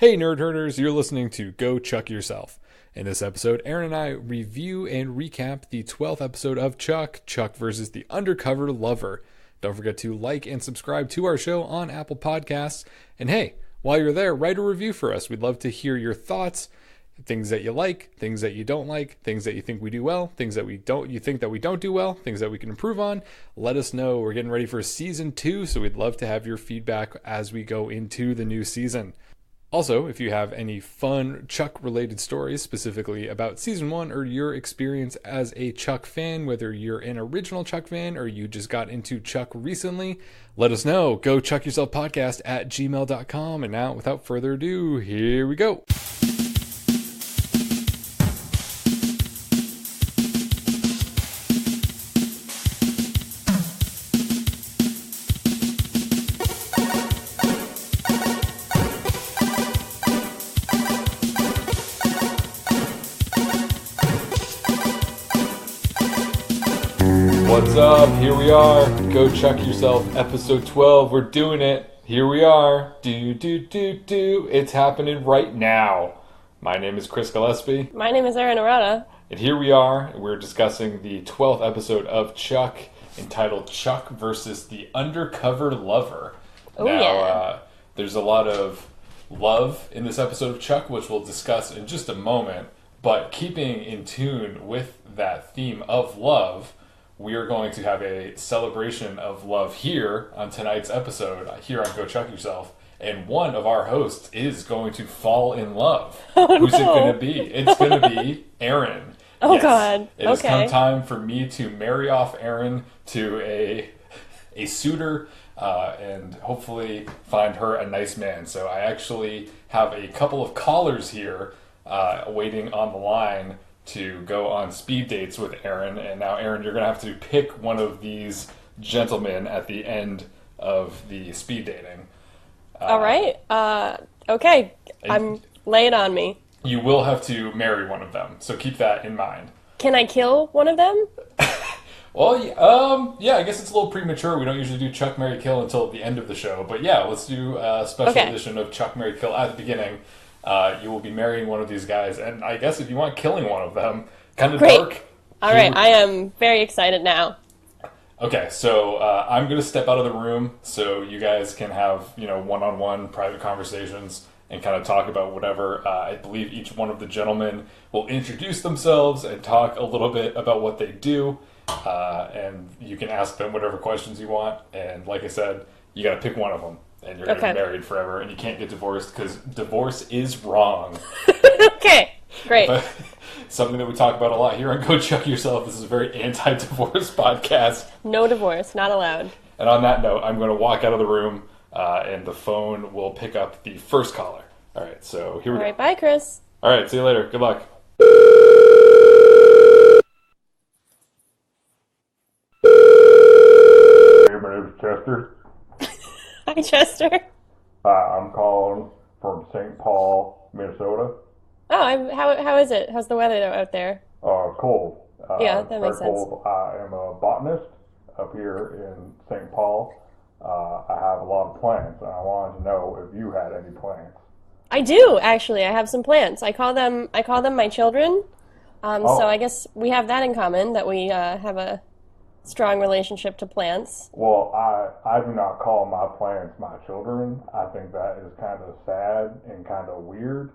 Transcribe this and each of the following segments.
Hey Nerd Herders, you're listening to Go Chuck Yourself. In this episode, Erin and I review and recap the 12th episode of Chuck versus the Undercover Lover. Don't forget to like and subscribe to our show on Apple Podcasts. And hey, while you're there, write a review for us. We'd love to hear your thoughts, things that you like, things that you don't like, things that you think we do well, things that you think that we don't do well, things that we can improve on. Let us know. We're getting ready for season 2, so we'd love to have your feedback as we go into the new season. Also, if you have any fun Chuck-related stories, specifically about Season 1 or your experience as a Chuck fan, whether you're an original Chuck fan or you just got into Chuck recently, let us know. Go chuckyourselfpodcast@gmail.com. And now, without further ado, here we go. What's up? Here we are. Go Chuck Yourself, episode 12. We're doing it. Here we are. It's happening right now. My name is Chris Gillespie. My name is Erin. And here we are. We're discussing the 12th episode of Chuck, entitled Chuck versus the Undercover Lover. There's a lot of love in this episode of Chuck, which we'll discuss in just a moment. But keeping in tune with that theme of love, we are going to have a celebration of love here on tonight's episode, here on Go Chuck Yourself. And one of our hosts is going to fall in love. Who's it going to be? It's going to be Erin. Oh, yes. God. It has come time for me to marry off Erin to a suitor and hopefully find her a nice man. So I actually have a couple of callers here waiting on the line to go on speed dates with Erin. And now, Erin, you're going to have to pick one of these gentlemen at the end of the speed dating. All right. Okay. Lay it on me. You will have to marry one of them, so keep that in mind. Can I kill one of them? Well, yeah, I guess it's a little premature. We don't usually do Chuck, Marry, Kill until the end of the show. But yeah, let's do a special edition of Chuck, Marry, Kill at the beginning. You will be marrying one of these guys, and I guess if you want, killing one of them. Kind of dark. All right, I am very excited now. Okay, so I'm going to step out of the room so you guys can have, one-on-one private conversations and kind of talk about whatever. I believe each one of the gentlemen will introduce themselves and talk a little bit about what they do, and you can ask them whatever questions you want. And like I said, you got to pick one of them. And you're going to be married forever, and you can't get divorced, because divorce is wrong. Okay, great. But something that we talk about a lot here on Go Chuck Yourself. This is a very anti-divorce podcast. No divorce, not allowed. And on that note, I'm going to walk out of the room, and the phone will pick up the first caller. All right, so here we go. All right, bye, Chris. All right, see you later. Good luck. Hey, my name is Chester. Hi, Chester. I'm calling from St. Paul, Minnesota. Oh, how is it? How's the weather out there? Cold. Yeah, that makes sense. Cold. I am a botanist up here in St. Paul. I have a lot of plants, and I wanted to know if you had any plants. I do, actually. I have some plants. I call them my children. So I guess we have that in common, that we have a strong relationship to plants. Well, I do not call my plants my children. I think that is kind of sad and kind of weird.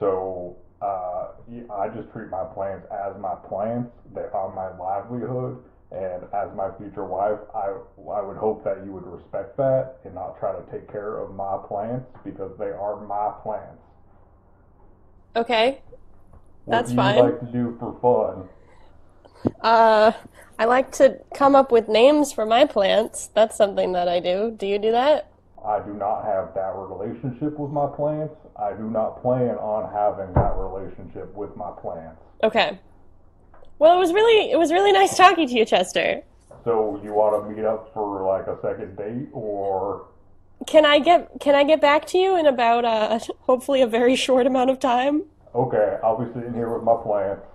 So I just treat my plants as my plants. They are my livelihood. And as my future wife, I would hope that you would respect that and not try to take care of my plants, because they are my plants. Okay, that's fine. What do you like to do for fun? I like to come up with names for my plants. That's something that I do. Do you do that? I do not have that relationship with my plants. I do not plan on having that relationship with my plants. Okay. Well, it was really nice talking to you, Chester. So you want to meet up for like a second date, or can I get back to you in about hopefully a very short amount of time? Okay, I'll be sitting here with my plants.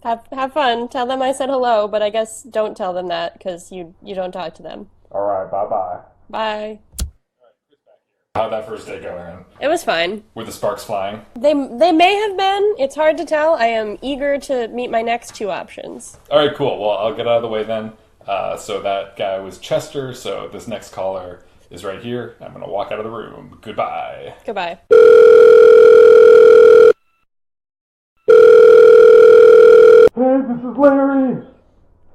Have fun. Tell them I said hello, but I guess don't tell them that, because you don't talk to them. All right, bye-bye. Bye. How'd that first day go, Erin? It was fine. Were the sparks flying? They may have been. It's hard to tell. I am eager to meet my next two options. All right, cool. Well, I'll get out of the way then. So that guy was Chester, so this next caller is right here. I'm going to walk out of the room. Goodbye. Goodbye. Hey, this is Larry.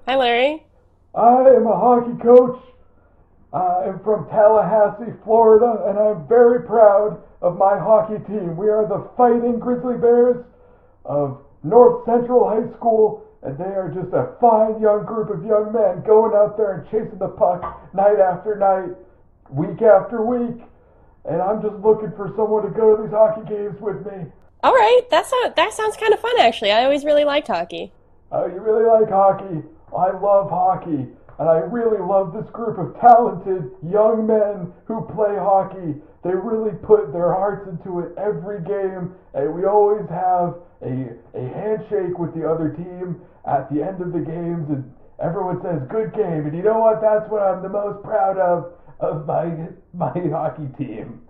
Hi, Larry. I am a hockey coach. I am from Tallahassee, Florida, and I'm very proud of my hockey team. We are the Fighting Grizzly Bears of North Central High School, and they are just a fine young group of young men going out there and chasing the puck night after night, week after week. And I'm just looking for someone to go to these hockey games with me. All right, that sounds kind of fun, actually. I always really liked hockey. You really like hockey? I love hockey, and I really love this group of talented young men who play hockey. They really put their hearts into it every game, and we always have a handshake with the other team at the end of the games, and everyone says, good game. And you know what? That's what I'm the most proud of my hockey team.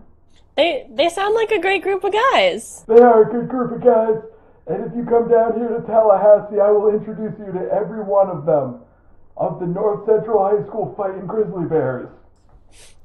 They sound like a great group of guys. They are a good group of guys. And if you come down here to Tallahassee, I will introduce you to every one of them, of the North Central High School Fighting Grizzly Bears.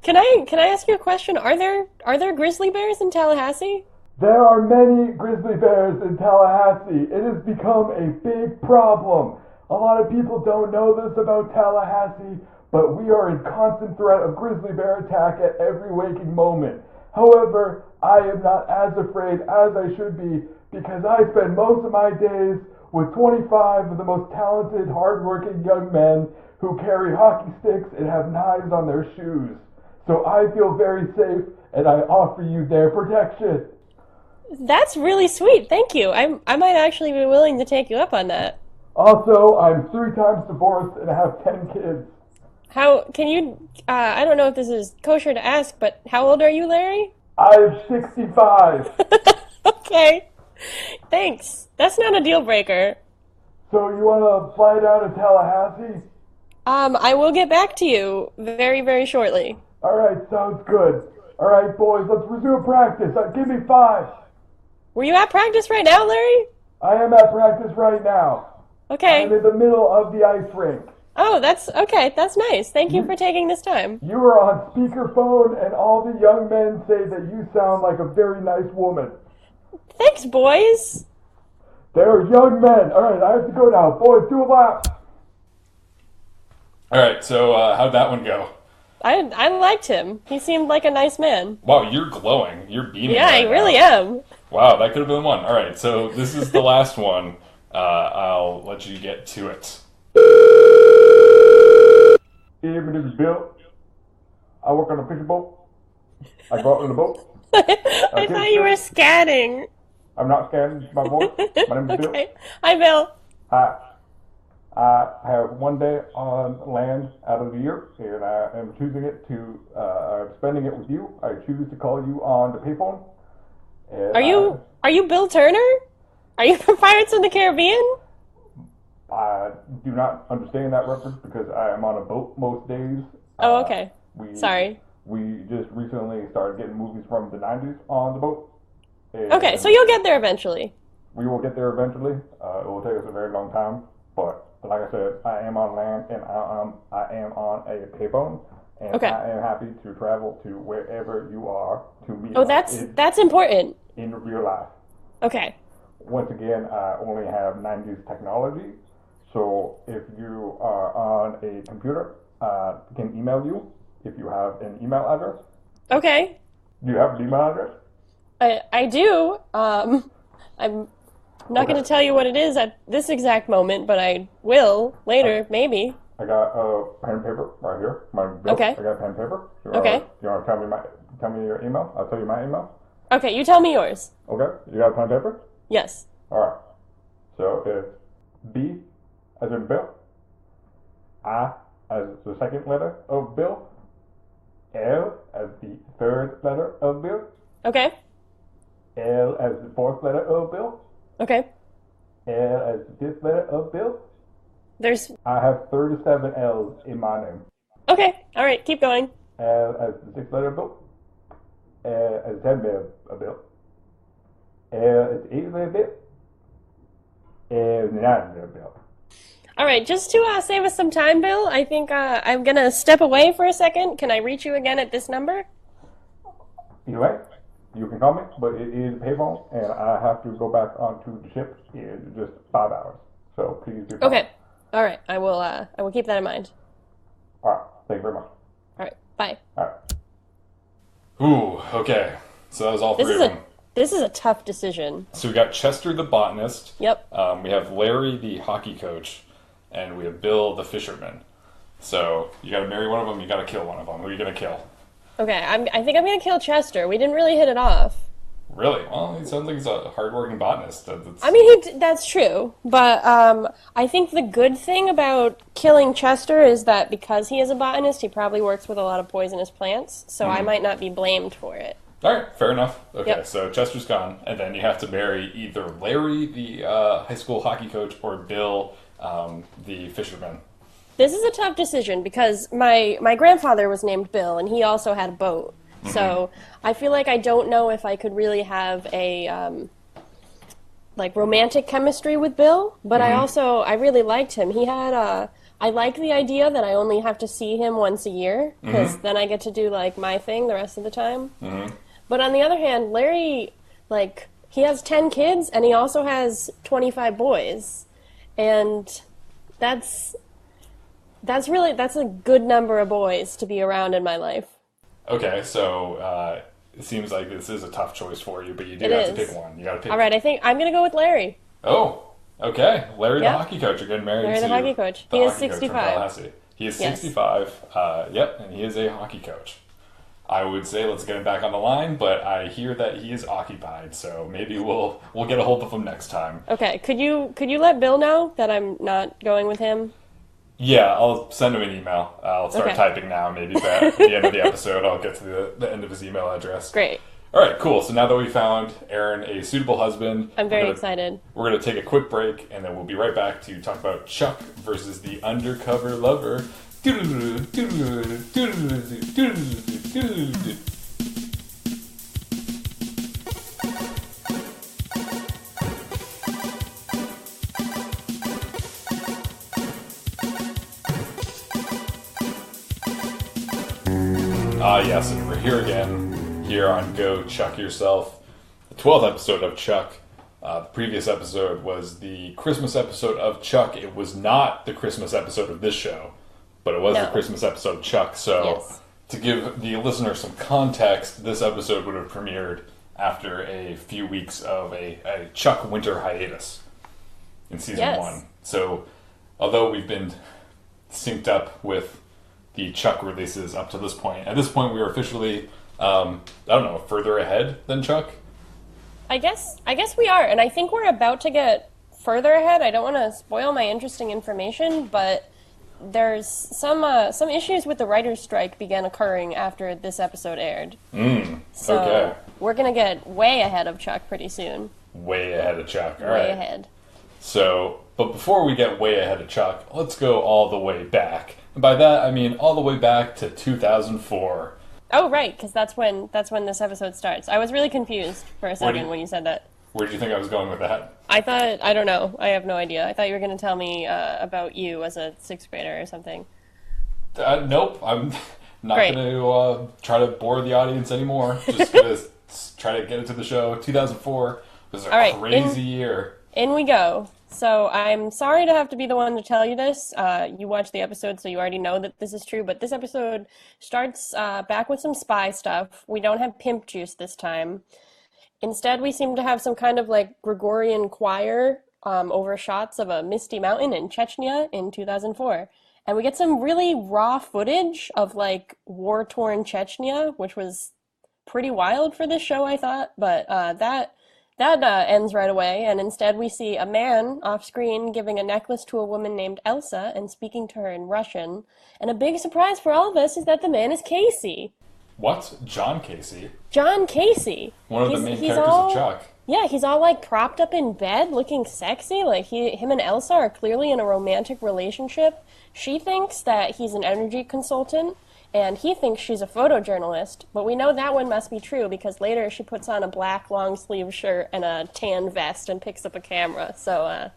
Can I ask you a question? Are there grizzly bears in Tallahassee? There are many grizzly bears in Tallahassee. It has become a big problem. A lot of people don't know this about Tallahassee, but we are in constant threat of grizzly bear attack at every waking moment. However, I am not as afraid as I should be, because I spend most of my days with 25 of the most talented, hardworking young men who carry hockey sticks and have knives on their shoes. So I feel very safe, and I offer you their protection. That's really sweet. Thank you. I might actually be willing to take you up on that. Also, I'm 3 times divorced and I have 10 kids. How can you? I don't know if this is kosher to ask, but how old are you, Larry? I'm 65. Okay. Thanks. That's not a deal breaker. So you want to fly down to Tallahassee? I will get back to you very, very shortly. All right, sounds good. All right, boys, let's resume practice. Give me 5. Were you at practice right now, Larry? I am at practice right now. Okay. I'm in the middle of the ice rink. Oh, that's okay. That's nice. Thank you for taking this time. You are on speakerphone, and all the young men say that you sound like a very nice woman. Thanks, boys. They're young men. All right, I have to go now. Boys, do a lap. All right, so how'd that one go? I liked him. He seemed like a nice man. Wow, you're glowing. You're beaming. Yeah, I right really now. am. Wow, that could have been one. All right, so this is the last one. I'll let you get to it. Hey, my name is Bill. I work on a fishing boat. I go out on the boat. I thought you were scatting. I'm not scared. It's my voice. My name is Bill. Okay. Hi, Bill. Hi. I have one day on land out of the year, and I am choosing it to, I'm spending it with you. I choose to call you on the payphone. Are you Bill Turner? Are you from Pirates of the Caribbean? I do not understand that reference because I am on a boat most days. Oh, okay. Sorry. We just recently started getting movies from the 90s on the boat. Okay, so you'll get there eventually. We will get there eventually. It will take us a very long time, but like I said, I am on land and I am on a payphone, and Okay. I am happy to travel to wherever you are to meet. Oh, that's important. in real life. Okay. Once again, I only have 90s technology, so if you are on a computer, I can email you if you have an email address. Okay. Do you have an email address? I do. I'm not going to tell you what it is at this exact moment, but I will later, maybe. I got a pen and paper right here. My bill. Okay. I got a pen and paper. Okay. You want to tell me your email? I'll tell you my email. Okay, you tell me yours. Okay. You got a pen and paper? Yes. All right. So it's B as in Bill, I as the second letter of Bill, L as the third letter of Bill, Okay. L as the fourth letter of Bill, Okay. L as the fifth letter of Bill. There's... I have 37 L's in my name. Okay. All right, keep going. L as the sixth letter of Bill, send me a bill. It's easily a bill. Not a bill. All right, just to save us some time, Bill, I think I'm gonna step away for a second. Can I reach you again at this number? You right? You can call me, but it is a payphone, and I have to go back onto the ship in just 5 hours. So please do call. Okay. All right. I will keep that in mind. All right. Thank you very much. All right. Bye. All right. Ooh, okay. So that was all three of them. This is a tough decision. So we got Chester the botanist. Yep. We have Larry the hockey coach, and we have Bill the fisherman. So you got to marry one of them. You got to kill one of them. Who are you gonna kill? Okay. I think I'm gonna kill Chester. We didn't really hit it off. Really? Well, he sounds like he's a hardworking botanist. I mean, that's true. But I think the good thing about killing Chester is that because he is a botanist, he probably works with a lot of poisonous plants. So I might not be blamed for it. All right, fair enough. Okay, Yep. So Chester's gone, and then you have to marry either Larry, the high school hockey coach, or Bill, the fisherman. This is a tough decision because my grandfather was named Bill, and he also had a boat. So I feel like I don't know if I could really have a like romantic chemistry with Bill, but I really liked him. He had I like the idea that I only have to see him once a year because then I get to do like my thing the rest of the time. But on the other hand, Larry, like, he has 10 kids and he also has 25 boys, and that's a good number of boys to be around in my life. Okay, so it seems like this is a tough choice for you, but you do have to pick one. You got to pick. All right, I think I'm gonna go with Larry. Oh, okay. Larry the Yep. hockey coach. You're getting married Larry to the hockey coach. the He is hockey coach from 65. Tallahassee. He is Yes. 65. Yep, and he is a hockey coach. I would say let's get him back on the line, but I hear that he is occupied, so maybe we'll get a hold of him next time. Okay, could you let Bill know that I'm not going with him? Yeah, I'll send him an email. I'll start Okay. typing now. Maybe at the end of the episode, I'll get to the end of his email address. Great. All right, cool. So now that we found Erin a suitable husband, I'm very excited. We're going to take a quick break, and then we'll be right back to talk about Chuck versus the undercover lover. Yes, and we're here again, here on Go Chuck Yourself, the 12th episode of Chuck. The previous episode was the Christmas episode of Chuck. It was not the Christmas episode of this show, but it was the Christmas episode of Chuck. So, to give the listener some context, this episode would have premiered after a few weeks of a Chuck winter hiatus in season 1. So, although we've been synced up with the Chuck releases up to this point. At this point, we are officially, further ahead than Chuck. I guess we are, and I think we're about to get further ahead. I don't want to spoil my interesting information, but there's some issues with the writer's strike began occurring after this episode aired. So we're gonna get way ahead of Chuck pretty soon. Way ahead of Chuck. All right. Way ahead. So, but before we get way ahead of Chuck, let's go all the way back. And by that, I mean all the way back to 2004. Oh, right, because that's when this episode starts. I was really confused for a second when you said that. Where did you think I was going with that? I don't know. I have no idea. I thought you were going to tell me about you as a 6th grader or something. Nope, I'm not going to try to bore the audience anymore. Just going to try to get into the show. 2004 was a crazy year. In we go. So I'm sorry to have to be the one to tell you this. You watched the episode, so you already know that this is true. But this episode starts back with some spy stuff. We don't have pimp juice this time. Instead, we seem to have some kind of like Gregorian choir over shots of a misty mountain in Chechnya in 2004. And we get some really raw footage of like war-torn Chechnya, which was pretty wild for this show, I thought. But that ends right away, and instead we see a man off-screen giving a necklace to a woman named Elsa and speaking to her in Russian. And a big surprise for all of us is that the man is Casey. What? John Casey? John Casey. One of the main characters of Chuck. Yeah, he's all like propped up in bed looking sexy. Like him and Elsa are clearly in a romantic relationship. She thinks that he's an energy consultant, and he thinks she's a photojournalist, but we know that one must be true because later she puts on a black long-sleeve shirt and a tan vest and picks up a camera, so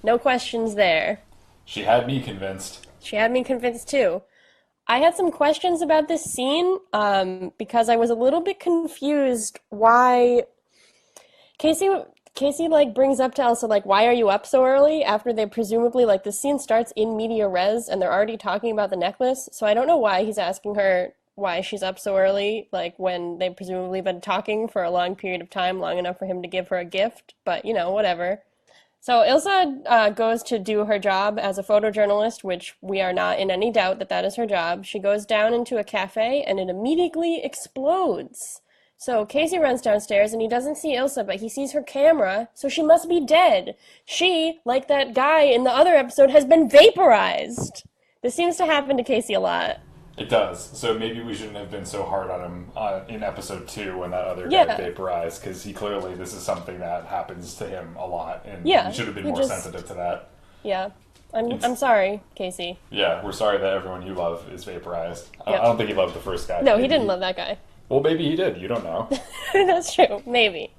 no questions there. She had me convinced. She had me convinced too. I had some questions about this scene because I was a little bit confused why Casey like brings up to Elsa like, why are you up so early after they presumably like the scene starts in media res and they're already talking about the necklace, so I don't know why he's asking her why she's up so early, like when they've presumably been talking for a long period of time, long enough for him to give her a gift, but whatever. So Ilsa goes to do her job as a photojournalist, which we are not in any doubt that that is her job. She goes down into a cafe and it immediately explodes. So Casey runs downstairs and he doesn't see Ilsa, but he sees her camera, so she must be dead. She, like that guy in the other episode, has been vaporized. This seems to happen to Casey a lot. It does. So maybe we shouldn't have been so hard on him in episode 2 when that other guy vaporized, because this is something that happens to him a lot, and he should have been more sensitive to that. Yeah. I'm sorry, Casey. Yeah, we're sorry that everyone you love is vaporized. I don't think he loved the first guy. No, he didn't love that guy. Well, maybe he did. You don't know. That's true. Maybe.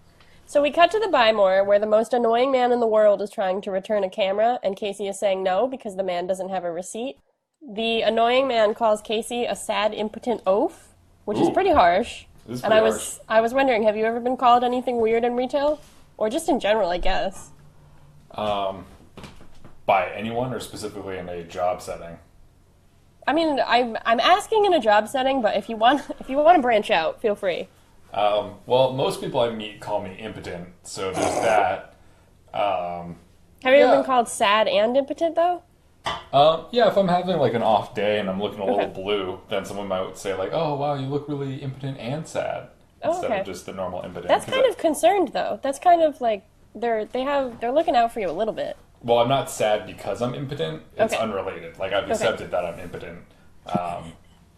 So we cut to the Buy More, where the most annoying man in the world is trying to return a camera, and Casey is saying no because the man doesn't have a receipt. The annoying man calls Casey a sad, impotent oaf, which is pretty harsh. This is pretty harsh. I was wondering, have you ever been called anything weird in retail? Or just in general, I guess? By anyone, or specifically in a job setting? I mean, I'm asking in a job setting, but if you want to branch out, feel free. Well, most people I meet call me impotent, so there's that. Have you ever been called sad and impotent, though? Yeah, if I'm having like an off day and I'm looking a little blue, then someone might say like, "Oh, wow, you look really impotent and sad," instead of just the normal impotent. That's kind of concerned, though. That's kind of like they're looking out for you a little bit. Well, I'm not sad because I'm impotent. It's unrelated. Like, I've accepted that I'm impotent.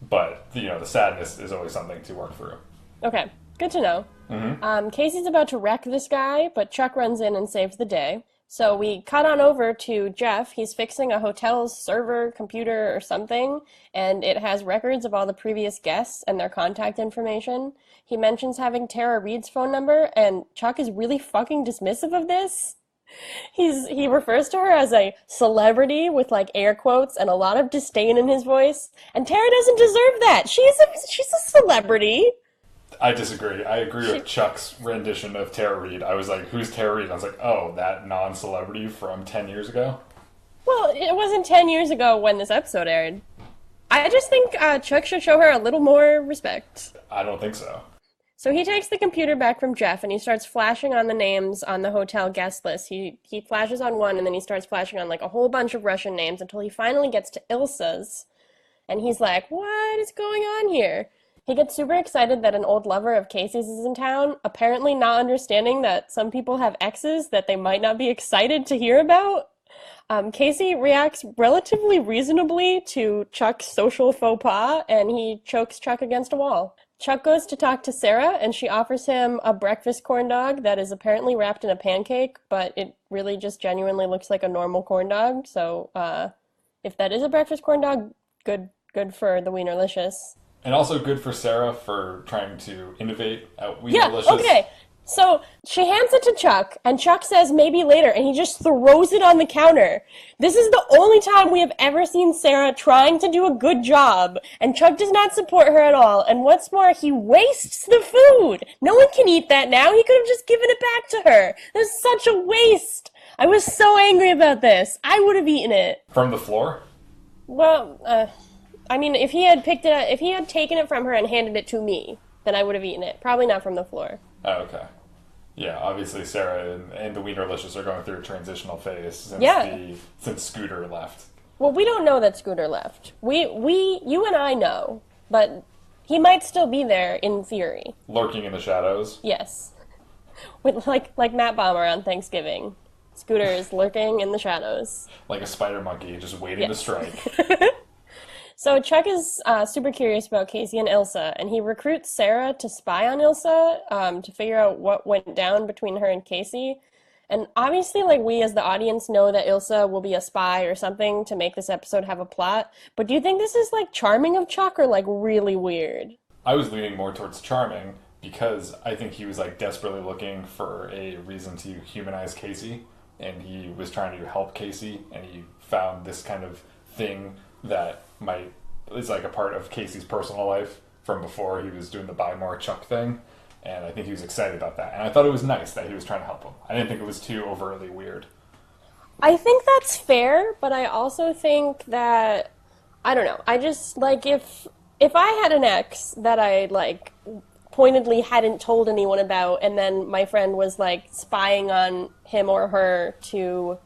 But, the sadness is always something to work through. Okay, good to know. Mm-hmm. Casey's about to wreck this guy, but Chuck runs in and saves the day. So we cut on over to Jeff. He's fixing a hotel's server, computer, or something, and it has records of all the previous guests and their contact information. He mentions having Tara Reid's phone number, and Chuck is really fucking dismissive of this. He refers to her as a celebrity with like air quotes and a lot of disdain in his voice, and Tara doesn't deserve that. She's a celebrity. I disagree. I agree with Chuck's rendition of Tara Reid. I was like, who's Tara Reid? I was like, oh, that non-celebrity from 10 years ago? Well, it wasn't 10 years ago when this episode aired. I just think Chuck should show her a little more respect. I don't think so. So he takes the computer back from Jeff and he starts flashing on the names on the hotel guest list. He flashes on one and then he starts flashing on like a whole bunch of Russian names until he finally gets to Ilsa's. And he's like, what is going on here? He gets super excited that an old lover of Casey's is in town, apparently not understanding that some people have exes that they might not be excited to hear about. Casey reacts relatively reasonably to Chuck's social faux pas, and he chokes Chuck against a wall. Chuck goes to talk to Sarah, and she offers him a breakfast corn dog that is apparently wrapped in a pancake, but it really just genuinely looks like a normal corn dog. So if that is a breakfast corn dog, good for the Wienerlicious. And also good for Sarah for trying to innovate at Wienerlicious. Yeah, okay. So she hands it to Chuck, and Chuck says maybe later, and he just throws it on the counter. This is the only time we have ever seen Sarah trying to do a good job, and Chuck does not support her at all. And what's more, he wastes the food. No one can eat that now. He could have just given it back to her. This is such a waste. I was so angry about this. I would have eaten it. From the floor? Well, I mean, if he had taken it from her and handed it to me, then I would have eaten it. Probably not from the floor. Oh, okay. Yeah, obviously Sarah and the Wienerlicious are going through a transitional phase since Scooter left. Well, we don't know that Scooter left. You and I know, but he might still be there in theory. Lurking in the shadows? Yes. With like Matt Bomber on Thanksgiving. Scooter is lurking in the shadows. Like a spider monkey, just waiting to strike. So Chuck is super curious about Casey and Ilsa, and he recruits Sarah to spy on Ilsa to figure out what went down between her and Casey. And obviously, like, we as the audience know that Ilsa will be a spy or something to make this episode have a plot. But do you think this is, like, charming of Chuck or, like, really weird? I was leaning more towards charming because I think he was like desperately looking for a reason to humanize Casey, and he was trying to help Casey, and he found this kind of thing that might is like a part of Casey's personal life from before he was doing the buy more Chuck thing, and I think he was excited about that, and I thought it was nice that he was trying to help him. I didn't think it was too overtly weird. I think that's fair, but I also think that, I don't know, I just, like, if I had an ex that I, like, pointedly hadn't told anyone about, and then my friend was, like, spying on him or her to,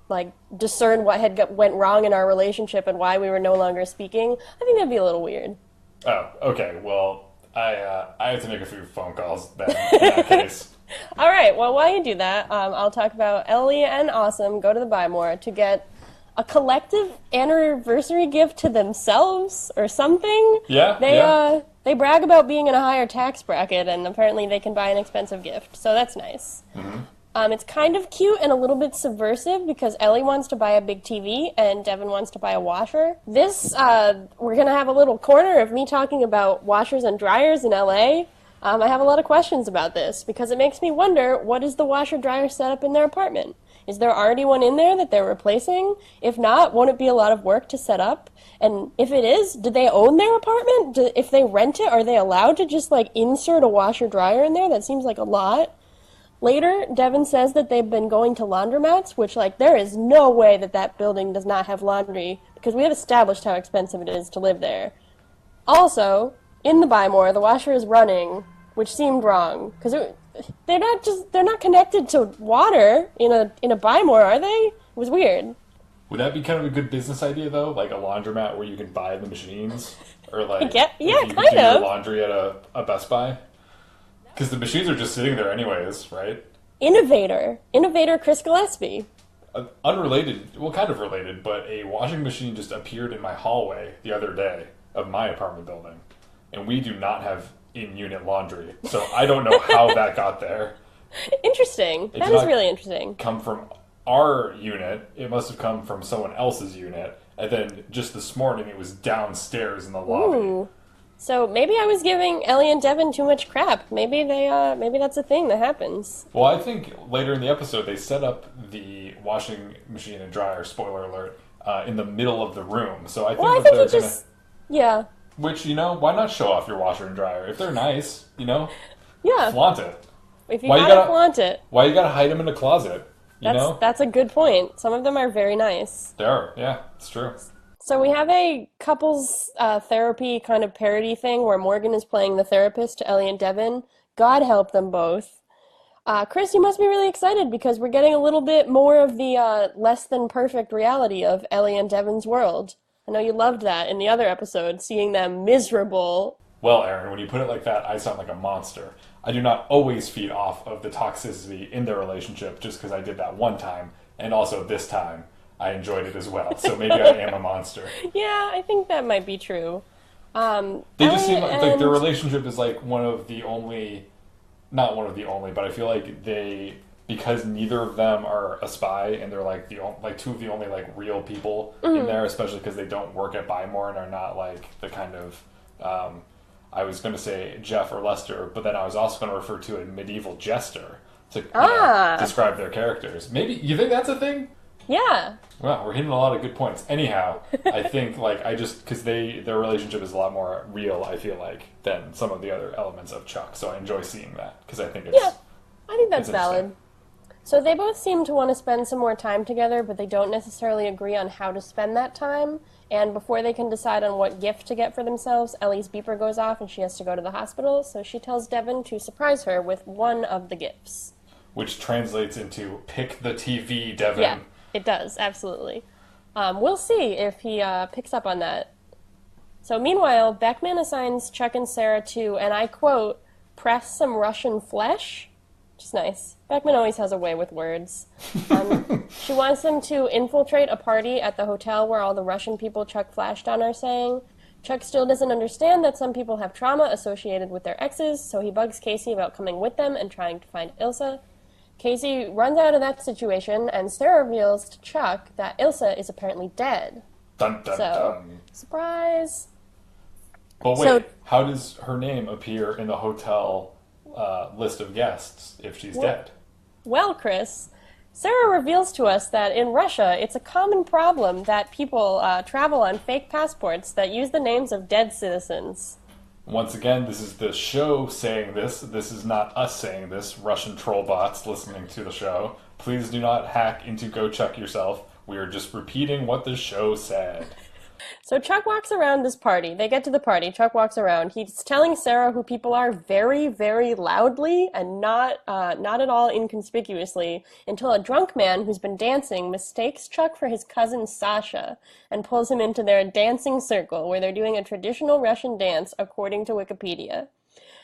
like, discern what went wrong in our relationship and why we were no longer speaking, I think that'd be a little weird. Oh, okay. Well, I have to make a few phone calls then in that case. All right, well, while you do that, I'll talk about Ellie and Awesome go to the Buy More to get a collective anniversary gift to themselves or something. Yeah. They brag about being in a higher tax bracket, and apparently they can buy an expensive gift, so that's nice. Mm-hmm. It's kind of cute and a little bit subversive because Ellie wants to buy a big TV and Devin wants to buy a washer. We're going to have a little corner of me talking about washers and dryers in LA. I have a lot of questions about this because it makes me wonder, what is the washer-dryer setup in their apartment? Is there already one in there that they're replacing? If not, won't it be a lot of work to set up? And if it is, do they own their apartment? If they rent it, are they allowed to just, like, insert a washer-dryer in there? That seems like a lot. Later, Devin says that they've been going to laundromats, which, like, there is no way that that building does not have laundry, because we have established how expensive it is to live there. Also, in the Buy More, the washer is running, which seemed wrong, because they're not connected to water in a Buy More, are they? It was weird. Would that be kind of a good business idea, though? Like a laundromat where you can buy the machines? Or like, yeah, if you kind could do your of. laundry at a Best Buy? Because the machines are just sitting there anyways, right? Innovator Chris Gillespie. Unrelated, well, kind of related, but a washing machine just appeared in my hallway the other day of my apartment building. And we do not have in-unit laundry, so I don't know how that got there. Interesting. That is really interesting. Come from our unit. It must have come from someone else's unit. And then just this morning, it was downstairs in the lobby. Ooh. So maybe I was giving Ellie and Devin too much crap. Maybe that's a thing that happens. Well, I think later in the episode, they set up the washing machine and dryer, spoiler alert, in the middle of the room. So I think they're going to... Yeah. Which, why not show off your washer and dryer? If they're nice, Yeah. flaunt it. If you gotta flaunt it. Why you gotta hide them in a closet? That's a good point. Some of them are very nice. They are, yeah, it's true. So we have a couples therapy kind of parody thing where Morgan is playing the therapist to Ellie and Devin. God help them both. Chris, you must be really excited because we're getting a little bit more of the less than perfect reality of Ellie and Devin's world. I know you loved that in the other episode, seeing them miserable. Well, Erin, when you put it like that, I sound like a monster. I do not always feed off of the toxicity in their relationship just because I did that one time, and also this time I enjoyed it as well. So maybe I am a monster. Yeah, I think that might be true. They just seem like their relationship is like one of the only, not one of the only, but I feel like because neither of them are a spy and they're like two of the only like real people in there, especially because they don't work at Buy More and are not like the kind of I was going to say Jeff or Lester, but then I was also going to refer to a medieval jester to describe their characters. Maybe you think that's a thing? Yeah. Well, we're hitting a lot of good points. Anyhow, I think because their relationship is a lot more real, I feel like, than some of the other elements of Chuck. So I enjoy seeing that because I think I think that's valid. So they both seem to want to spend some more time together, but they don't necessarily agree on how to spend that time. And before they can decide on what gift to get for themselves, Ellie's beeper goes off and she has to go to the hospital. So she tells Devin to surprise her with one of the gifts. Which translates into pick the TV, Devin. Yeah, it does, absolutely. We'll see if he picks up on that. So meanwhile, Beckman assigns Chuck and Sarah to, and I quote, press some Russian flesh. Which is nice. Beckman always has a way with words. She wants them to infiltrate a party at the hotel where all the Russian people Chuck flashed on are saying. Chuck still doesn't understand that some people have trauma associated with their exes, so he bugs Casey about coming with them and trying to find Ilsa. Casey runs out of that situation, and Sarah reveals to Chuck that Ilsa is apparently dead. Dun, dun, So, dun. surprise. But wait, So- how does her name appear in the hotel list of guests if she's dead? Well, Chris, Sarah reveals to us that in Russia, it's a common problem that people travel on fake passports that use the names of dead citizens. Once again, this is the show saying this. This is not us saying this. Russian troll bots listening to the show. Please do not hack into Go Chuck Yourself. We are just repeating what the show said. So Chuck walks around this party. They get to the party. Chuck walks around. He's telling Sarah who people are very, very loudly and not at all inconspicuously until a drunk man who's been dancing mistakes Chuck for his cousin Sasha and pulls him into their dancing circle where they're doing a traditional Russian dance according to Wikipedia.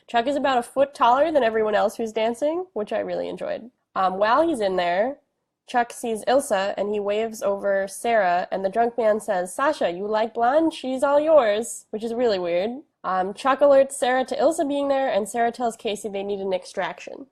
Chuck is about a foot taller than everyone else who's dancing, which I really enjoyed. While he's in there, Chuck sees Ilsa, and he waves over Sarah, and the drunk man says, "Sasha, you like blonde? She's all yours," which is really weird. Chuck alerts Sarah to Ilsa being there, and Sarah tells Casey they need an extraction.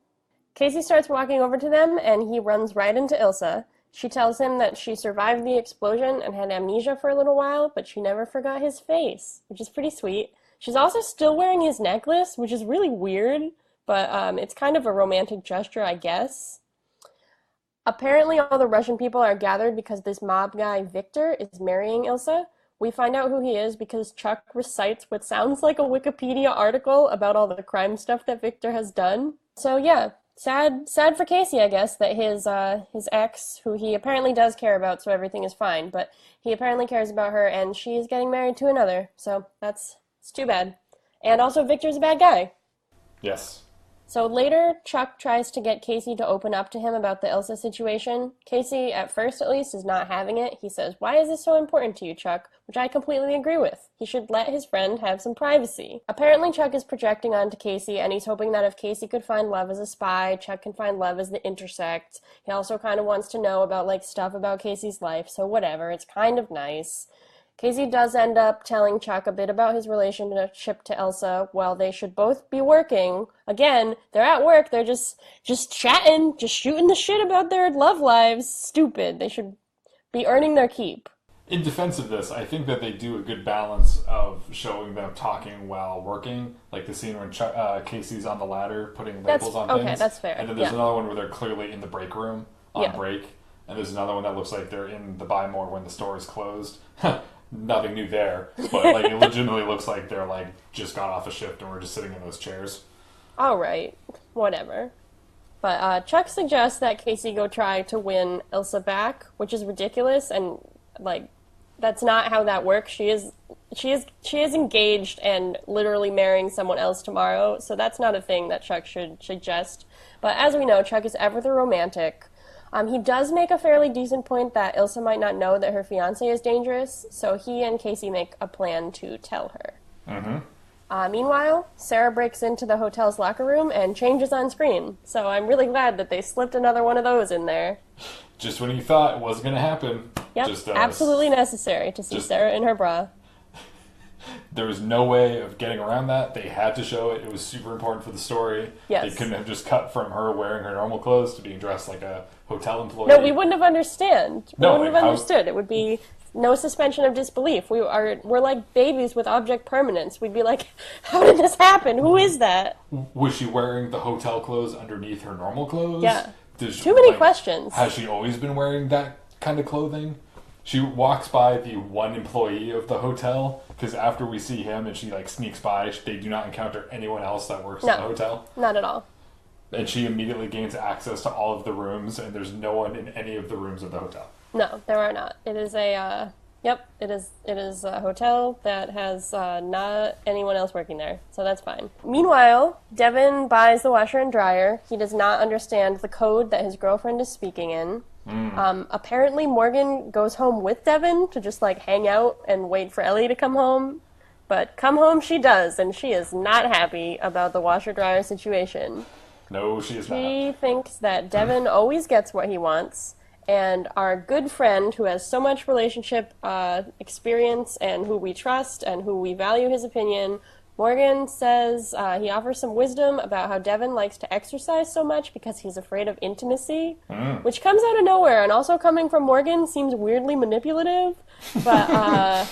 Casey starts walking over to them, and he runs right into Ilsa. She tells him that she survived the explosion and had amnesia for a little while, but she never forgot his face, which is pretty sweet. She's also still wearing his necklace, which is really weird, but it's kind of a romantic gesture, I guess. Apparently, all the Russian people are gathered because this mob guy, Victor, is marrying Ilsa. We find out who he is because Chuck recites what sounds like a Wikipedia article about all the crime stuff that Victor has done. So yeah, sad for Casey, I guess, that his ex, who he apparently does care about, so everything is fine, but he apparently cares about her, and she is getting married to another. So it's too bad. And also, Victor's a bad guy. Yes. So later, Chuck tries to get Casey to open up to him about the Ilsa situation. Casey, at first at least, is not having it. He says, "Why is this so important to you, Chuck?" Which I completely agree with. He should let his friend have some privacy. Apparently, Chuck is projecting onto Casey, and he's hoping that if Casey could find love as a spy, Chuck can find love as the intersect. He also kind of wants to know about, stuff about Casey's life, so whatever. It's kind of nice. Casey does end up telling Chuck a bit about his relationship to Ilsa. While they should both be working, again, they're at work, they're just chatting, just shooting the shit about their love lives. Stupid. They should be earning their keep. In defense of this, I think that they do a good balance of showing them talking while working, like the scene when Casey's on the ladder putting labels on things. Okay, that's fair. And then there's another one where they're clearly in the break room on break, and there's another one that looks like they're in the Buy More when the store is closed. Nothing new there, but it legitimately looks like they're just got off a shift and we're just sitting in those chairs. All right, whatever. But Chuck suggests that Casey go try to win Ilsa back, which is ridiculous, and that's not how that works. She is engaged and literally marrying someone else tomorrow, so that's not a thing that Chuck should suggest. But as we know, Chuck is ever the romantic. He does make a fairly decent point that Ilsa might not know that her fiancé is dangerous, so he and Casey make a plan to tell her. Mm-hmm. Meanwhile, Sarah breaks into the hotel's locker room and changes on screen, so I'm really glad that they slipped another one of those in there. Just when you thought it wasn't going to happen. Yep, absolutely necessary to see Sarah in her bra. There was no way of getting around that. They had to show it. It was super important for the story. Yes. They couldn't have just cut from her wearing her normal clothes to being dressed like a hotel employee. No, we wouldn't have understood. It would be no suspension of disbelief. We're like babies with object permanence. We'd be like, how did this happen? Who is that? Was she wearing the hotel clothes underneath her normal clothes? Yeah. Too many questions. Has she always been wearing that kind of clothing? She walks by the one employee of the hotel, because after we see him and she sneaks by, they do not encounter anyone else that works in the hotel. Not at all. And she immediately gains access to all of the rooms, and there's no one in any of the rooms of the hotel. No, there are not. It is a it is a hotel that has not anyone else working there, so that's fine. Meanwhile, Devin buys the washer and dryer. He does not understand the code that his girlfriend is speaking in. Apparently Morgan goes home with Devin to just hang out and wait for Ellie to come home. But come home she does, and she is not happy about the washer-dryer situation. No, she is not. She thinks that Devin always gets what he wants, and our good friend who has so much relationship experience and who we trust and who we value his opinion Morgan says he offers some wisdom about how Devin likes to exercise so much because he's afraid of intimacy, which comes out of nowhere, and also coming from Morgan seems weirdly manipulative. But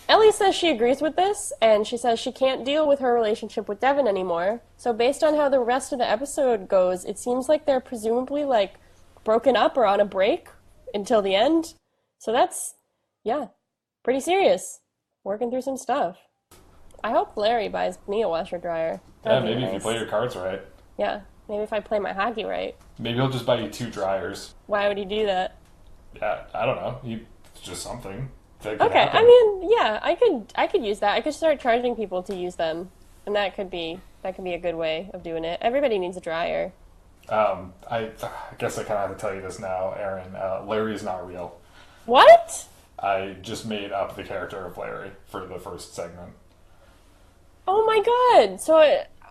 Ellie says she agrees with this, and she says she can't deal with her relationship with Devin anymore. So based on how the rest of the episode goes, it seems like they're presumably, like, broken up or on a break until the end. So that's, yeah, pretty serious. Working through some stuff. I hope Larry buys me a washer dryer. Yeah, maybe if you play your cards right. Yeah, maybe if I play my hockey right. Maybe he'll just buy you 2 dryers. Why would he do that? Yeah, I don't know. It's just something. That could Okay, happen. I mean, yeah, I could use that. I could start charging people to use them, and that could be a good way of doing it. Everybody needs a dryer. I guess I kind of have to tell you this now, Erin. Larry is not real. What? I just made up the character of Larry for the first segment. Oh my god! So,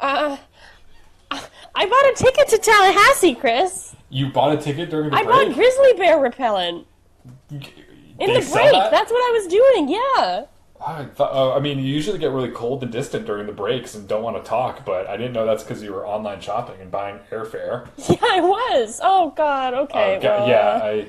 I bought a ticket to Tallahassee, Chris. You bought a ticket during the I break? bought grizzly bear repellent. In They the sell break, that? that's what I was doing, yeah. I mean, you usually get really cold and distant during the breaks and don't want to talk, but I didn't know that's because you were online shopping and buying airfare. Yeah, I was. Oh god, okay. Well, yeah,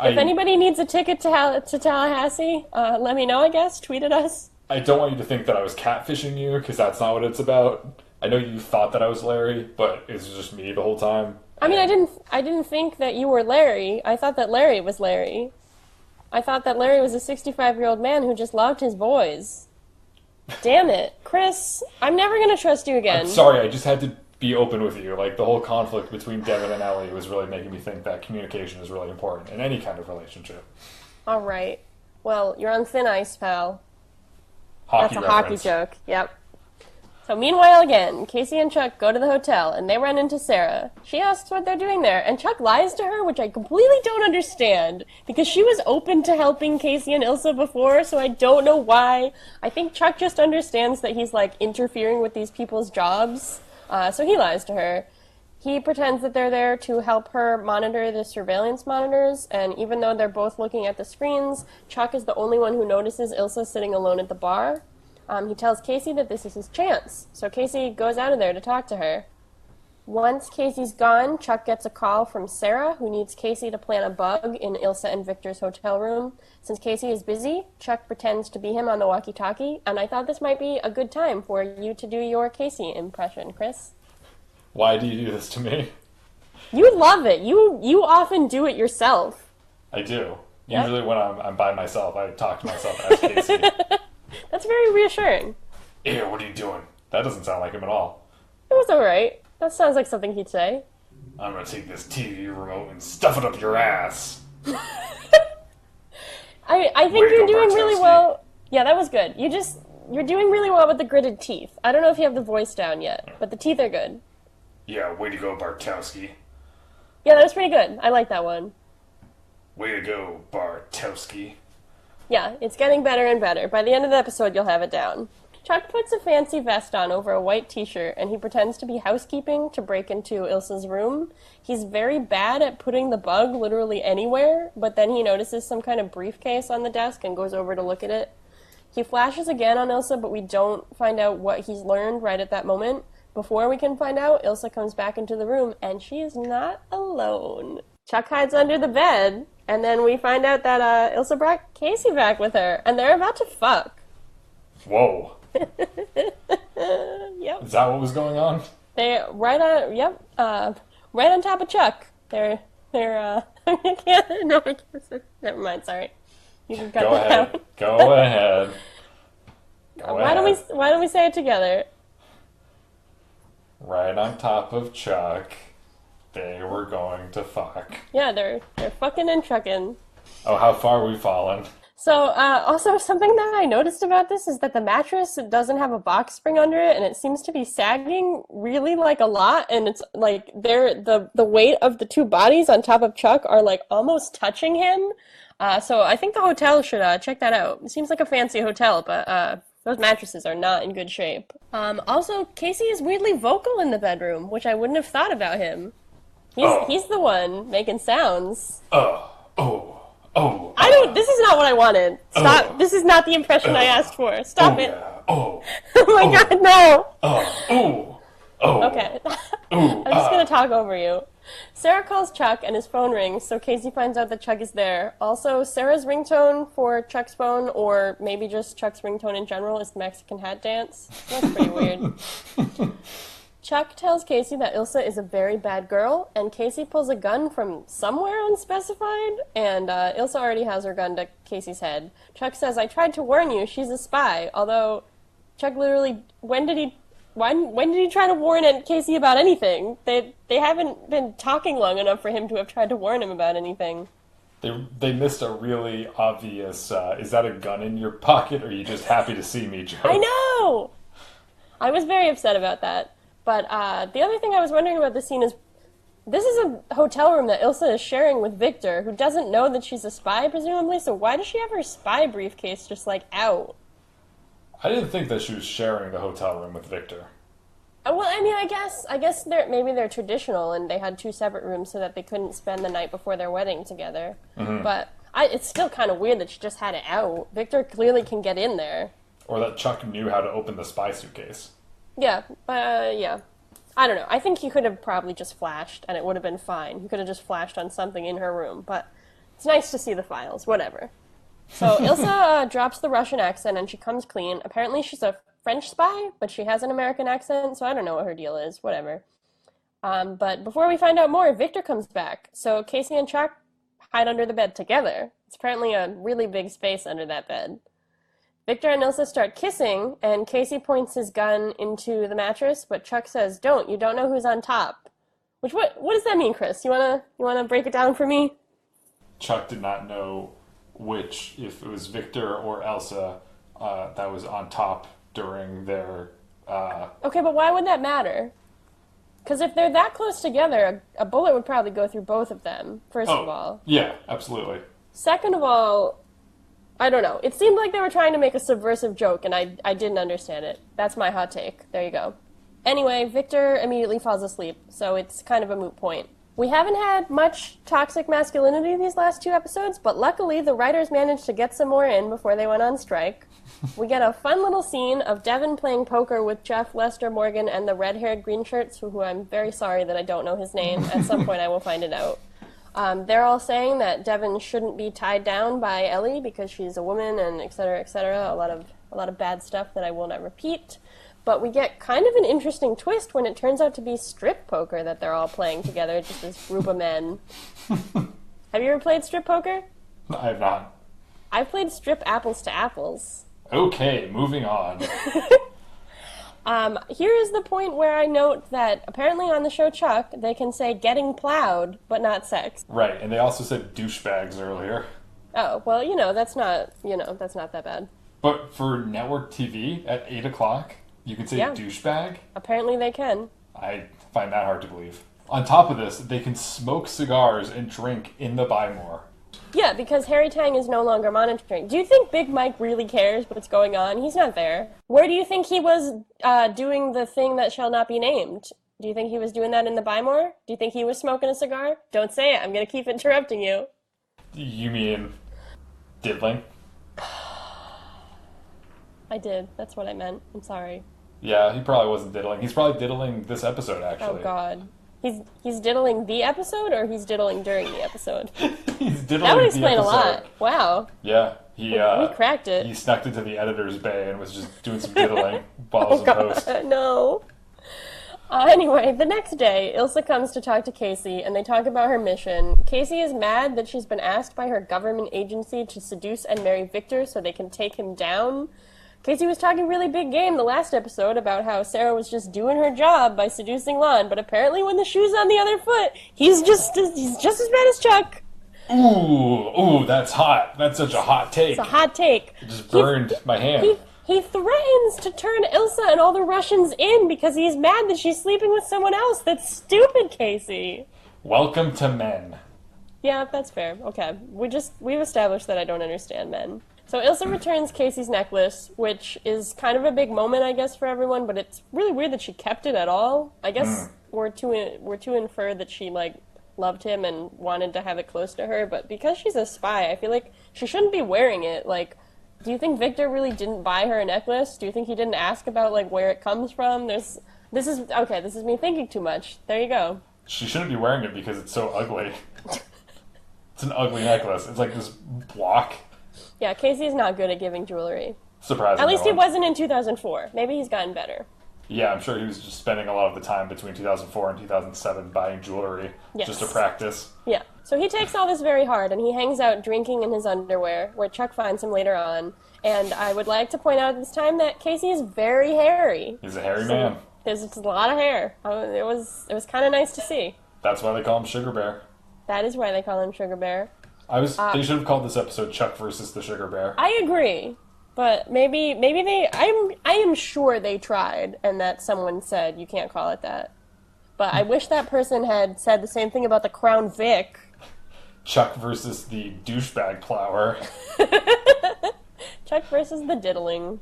if anybody needs a ticket to Tallahassee, let me know, I guess. Tweet at us. I don't want you to think that I was catfishing you, because that's not what it's about. I know you thought that I was Larry, but it was just me the whole time. I mean, I didn't think that you were Larry. I thought that Larry was Larry. I thought that Larry was a 65-year-old man who just loved his boys. Damn it. Chris, I'm never going to trust you again. I'm sorry, I just had to be open with you. Like, the whole conflict between Devin and Ellie was really making me think that communication is really important in any kind of relationship. All right. Well, you're on thin ice, pal. Hockey That's a reference. hockey joke. Yep. So meanwhile, again, Casey and Chuck go to the hotel, and they run into Sarah. She asks what they're doing there, and Chuck lies to her, which I completely don't understand, because she was open to helping Casey and Ilsa before, so I don't know why. I think Chuck just understands that he's, like, interfering with these people's jobs, so he lies to her. He pretends that they're there to help her monitor the surveillance monitors, and even though they're both looking at the screens, Chuck is the only one who notices Ilsa sitting alone at the bar. He tells Casey that this is his chance, so Casey goes out of there to talk to her. Once Casey's gone, Chuck gets a call from Sarah, who needs Casey to plant a bug in Ilsa and Victor's hotel room. Since Casey is busy, Chuck pretends to be him on the walkie-talkie, and I thought this might be a good time for you to do your Casey impression, Chris. Why do you do this to me? You love it. You often do it yourself. I do. Yep. Usually when I'm by myself, I talk to myself as Casey. That's very reassuring. Ew, what are you doing? That doesn't sound like him at all. It was alright. That sounds like something he'd say. I'm gonna take this TV remote and stuff it up your ass. I think Way to you're go, doing really Bartowski. well. Yeah, that was good. You're doing really well with the gritted teeth. I don't know if you have the voice down yet, but the teeth are good. Yeah, way to go, Bartowski. Yeah, that was pretty good. I like that one. Way to go, Bartowski. Yeah, it's getting better and better. By the end of the episode, you'll have it down. Chuck puts a fancy vest on over a white t-shirt, and he pretends to be housekeeping to break into Ilsa's room. He's very bad at putting the bug literally anywhere, but then he notices some kind of briefcase on the desk and goes over to look at it. He flashes again on Ilsa, but we don't find out what he's learned right at that moment. Before we can find out, Ilsa comes back into the room, and she is not alone. Chuck hides under the bed, and then we find out that Ilsa brought Casey back with her, and they're about to fuck. Whoa. Yep. Is that what was going on? They right on top of Chuck. They're I can't, no, I can't say, never mind, sorry. You can cut Go that ahead. out. Go ahead. Go Why don't we say it together? Right on top of Chuck, they were going to fuck. Yeah, they're fucking and trucking. Oh, how far we've fallen. So, also something that I noticed about this is that the mattress doesn't have a box spring under it, and it seems to be sagging really, like, a lot, and it's, like, the weight of the two bodies on top of Chuck are, like, almost touching him. So I think the hotel should check that out. It seems like a fancy hotel, but those mattresses are not in good shape. Also, Casey is weirdly vocal in the bedroom, which I wouldn't have thought about him. He's the one making sounds. This is not what I wanted. Stop. This is not the impression I asked for. Stop it. Oh. Oh my God, no! Oh. Ooh. Oh. Okay. Ooh. I'm just gonna talk over you. Sarah calls Chuck and his phone rings, so Casey finds out that Chuck is there. Also, Sarah's ringtone for Chuck's phone, or maybe just Chuck's ringtone in general, is the Mexican hat dance. That's pretty weird. Chuck tells Casey that Ilsa is a very bad girl, and Casey pulls a gun from somewhere unspecified, and Ilsa already has her gun to Casey's head. Chuck says, I tried to warn you, she's a spy, although Chuck literally, when did he try to warn Casey about anything? They haven't been talking long enough for him to have tried to warn him about anything. They missed a really obvious, is that a gun in your pocket, or are you just happy to see me joke? I know! I was very upset about that. But the other thing I was wondering about this scene is, this is a hotel room that Ilsa is sharing with Victor, who doesn't know that she's a spy, presumably, so why does she have her spy briefcase just, like, out? I didn't think that she was sharing the hotel room with Victor. Well, I mean, I guess maybe they're traditional, and they had two separate rooms so that they couldn't spend the night before their wedding together. Mm-hmm. But it's still kind of weird that she just had it out. Victor clearly can get in there. Or that Chuck knew how to open the spy suitcase. Yeah, yeah. I don't know. I think he could have probably just flashed, and it would have been fine. He could have just flashed on something in her room, but it's nice to see the files, whatever. So Ilsa drops the Russian accent, and she comes clean. Apparently she's a French spy, but she has an American accent, so I don't know what her deal is, whatever. But before we find out more, Victor comes back. So Casey and Chuck hide under the bed together. It's apparently a really big space under that bed. Victor and Ilsa start kissing, and Casey points his gun into the mattress, but Chuck says, "Don't. You don't know who's on top." Which, what does that mean, Chris? You wanna break it down for me? Chuck did not know which, if it was Victor or Elsa, that was on top during their... Okay, but why would that matter? Because if they're that close together, a bullet would probably go through both of them, first of all. Yeah, absolutely. Second of all, I don't know. It seemed like they were trying to make a subversive joke, and I didn't understand it. That's my hot take. There you go. Anyway, Victor immediately falls asleep, so it's kind of a moot point. We haven't had much toxic masculinity these last two episodes, but luckily the writers managed to get some more in before they went on strike. We get a fun little scene of Devin playing poker with Jeff, Lester, Morgan, and the red-haired green shirts, who I'm very sorry that I don't know his name. At some point I will find it out. They're all saying that Devin shouldn't be tied down by Ellie because she's a woman and et cetera, a lot of bad stuff that I will not repeat. But we get kind of an interesting twist when it turns out to be strip poker that they're all playing together, just this group of men. Have you ever played strip poker? I have not. I've played strip apples to apples. Okay, moving on. Here is the point where I note that apparently on the show Chuck, they can say getting plowed, but not sex. Right, and they also said douchebags earlier. Oh, well, that's not that bad. But for network TV at 8 o'clock, you can say douchebag? Apparently they can. I find that hard to believe. On top of this, they can smoke cigars and drink in the Buy More. Yeah, because Harry Tang is no longer monitoring. Do you think Big Mike really cares what's going on? He's not there. Where do you think he was doing the thing that shall not be named? Do you think he was doing that in the Buy More? Do you think he was smoking a cigar? Don't say it. I'm going to keep interrupting you. You mean diddling? I did. That's what I meant. I'm sorry. Yeah, he probably wasn't diddling. He's probably diddling this episode, actually. Oh, God. He's diddling the episode, or he's diddling during the episode? He's diddling that would explain the a lot. Wow. Yeah. We cracked it. He snuck into the editor's bay and was just doing some diddling while I was in post. No. Anyway, the next day, Ilsa comes to talk to Casey, and they talk about her mission. Casey is mad that she's been asked by her government agency to seduce and marry Victor so they can take him down. Casey was talking really big game the last episode about how Sarah was just doing her job by seducing Lon, but apparently when the shoe's on the other foot, he's just as bad as Chuck. Ooh, that's hot. That's such a hot take. It's a hot take. It just burned my hand. He threatens to turn Ilsa and all the Russians in because he's mad that she's sleeping with someone else. That's stupid, Casey. Welcome to men. Yeah, that's fair. Okay. We've established that I don't understand men. So Ilsa returns Casey's necklace, which is kind of a big moment, I guess, for everyone, but it's really weird that she kept it at all. I guess we're to infer that she, loved him and wanted to have it close to her, but because she's a spy, I feel like she shouldn't be wearing it. Do you think Victor really didn't buy her a necklace? Do you think he didn't ask about, like, where it comes from? This is me thinking too much. There you go. She shouldn't be wearing it because it's so ugly. It's an ugly necklace. It's like this block. Yeah, Casey's not good at giving jewelry. Surprising. At least he wasn't in 2004. Maybe he's gotten better. Yeah, I'm sure he was just spending a lot of the time between 2004 and 2007 buying jewelry just to practice. Yeah. So he takes all this very hard, and he hangs out drinking in his underwear, where Chuck finds him later on. And I would like to point out at this time that Casey is very hairy. He's a hairy man. There's just a lot of hair. It was kind of nice to see. That's why they call him Sugar Bear. That is why they call him Sugar Bear. They should have called this episode Chuck versus the Sugar Bear. I agree. But maybe they I am sure they tried and that someone said you can't call it that. But I wish that person had said the same thing about the Crown Vic. Chuck versus the douchebag flower. Chuck versus the diddling.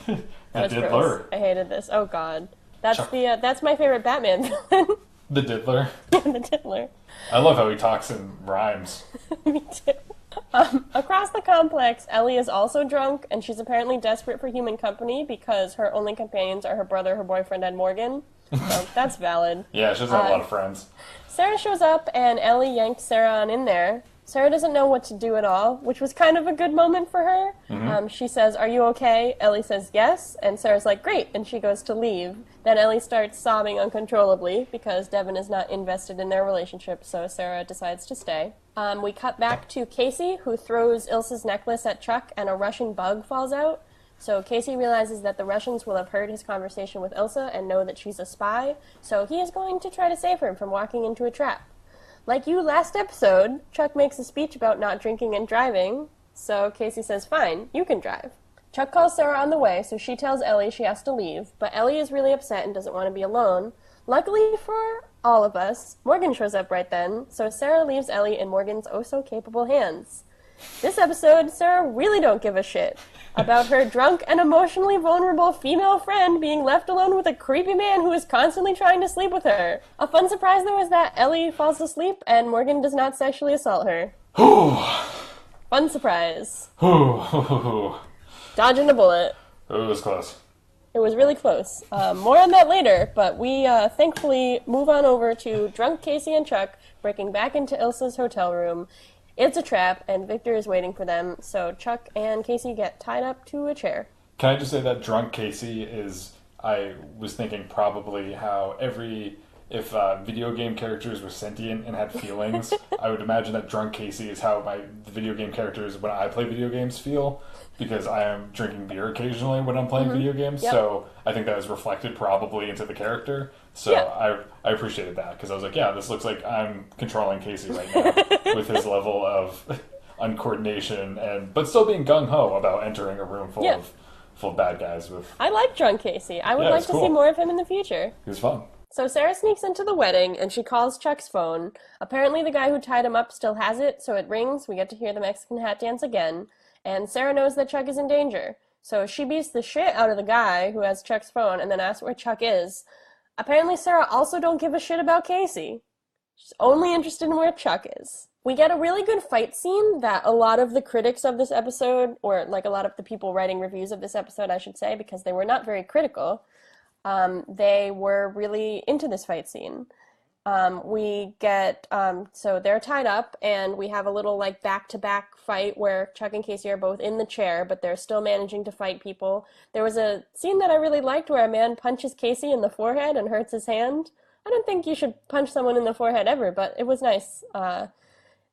The diddler. I hated this. Oh god. That's my favorite Batman villain. The diddler. The diddler. I love how he talks in rhymes. Me too. Across the complex, Ellie is also drunk, and she's apparently desperate for human company because her only companions are her brother, her boyfriend, and Morgan. So that's valid. Yeah, she doesn't have a lot of friends. Sarah shows up, and Ellie yanks Sarah on in there. Sarah doesn't know what to do at all, which was kind of a good moment for her. Mm-hmm. She says, "Are you okay?" Ellie says yes, and Sarah's like, "Great," and she goes to leave. Then Ellie starts sobbing uncontrollably because Devin is not invested in their relationship, so Sarah decides to stay. We cut back to Casey, who throws Ilsa's necklace at Chuck, and a Russian bug falls out. So Casey realizes that the Russians will have heard his conversation with Ilsa and know that she's a spy, so he is going to try to save her from walking into a trap. Like you last episode, Chuck makes a speech about not drinking and driving, so Casey says, "Fine, you can drive." Chuck calls Sarah on the way, so she tells Ellie she has to leave, but Ellie is really upset and doesn't want to be alone. Luckily for all of us, Morgan shows up right then, so Sarah leaves Ellie in Morgan's oh-so-capable hands. This episode, Sarah really don't give a shit about her drunk and emotionally vulnerable female friend being left alone with a creepy man who is constantly trying to sleep with her. A fun surprise, though, is that Ellie falls asleep and Morgan does not sexually assault her. Fun surprise. Dodging a bullet. It was close. It was really close. More on that later, but we thankfully move on over to drunk Casey and Chuck breaking back into Ilsa's hotel room. It's a trap, and Victor is waiting for them, so Chuck and Casey get tied up to a chair. Can I just say that drunk Casey is, I was thinking probably how if video game characters were sentient and had feelings, I would imagine that drunk Casey is how the video game characters when I play video games feel, because I am drinking beer occasionally when I'm playing video games, so I think that is reflected probably into the character. So I appreciated that, because I was like, yeah, this looks like I'm controlling Casey right now with his level of uncoordination, but still being gung-ho about entering a room full of bad guys. I like drunk Casey. I would like to see more of him in the future. He was fun. So Sarah sneaks into the wedding, and she calls Chuck's phone. Apparently the guy who tied him up still has it, so it rings. We get to hear the Mexican hat dance again. And Sarah knows that Chuck is in danger. So she beats the shit out of the guy who has Chuck's phone and then asks where Chuck is. Apparently Sarah also don't give a shit about Casey. She's only interested in where Chuck is. We get a really good fight scene that a lot of the critics of this episode, or like a lot of the people writing reviews of this episode, I should say, because they were not very critical, they were really into this fight scene. We get, so they're tied up, and we have a little, like, back-to-back fight where Chuck and Casey are both in the chair, but they're still managing to fight people. There was a scene that I really liked where a man punches Casey in the forehead and hurts his hand. I don't think you should punch someone in the forehead ever, but it was nice.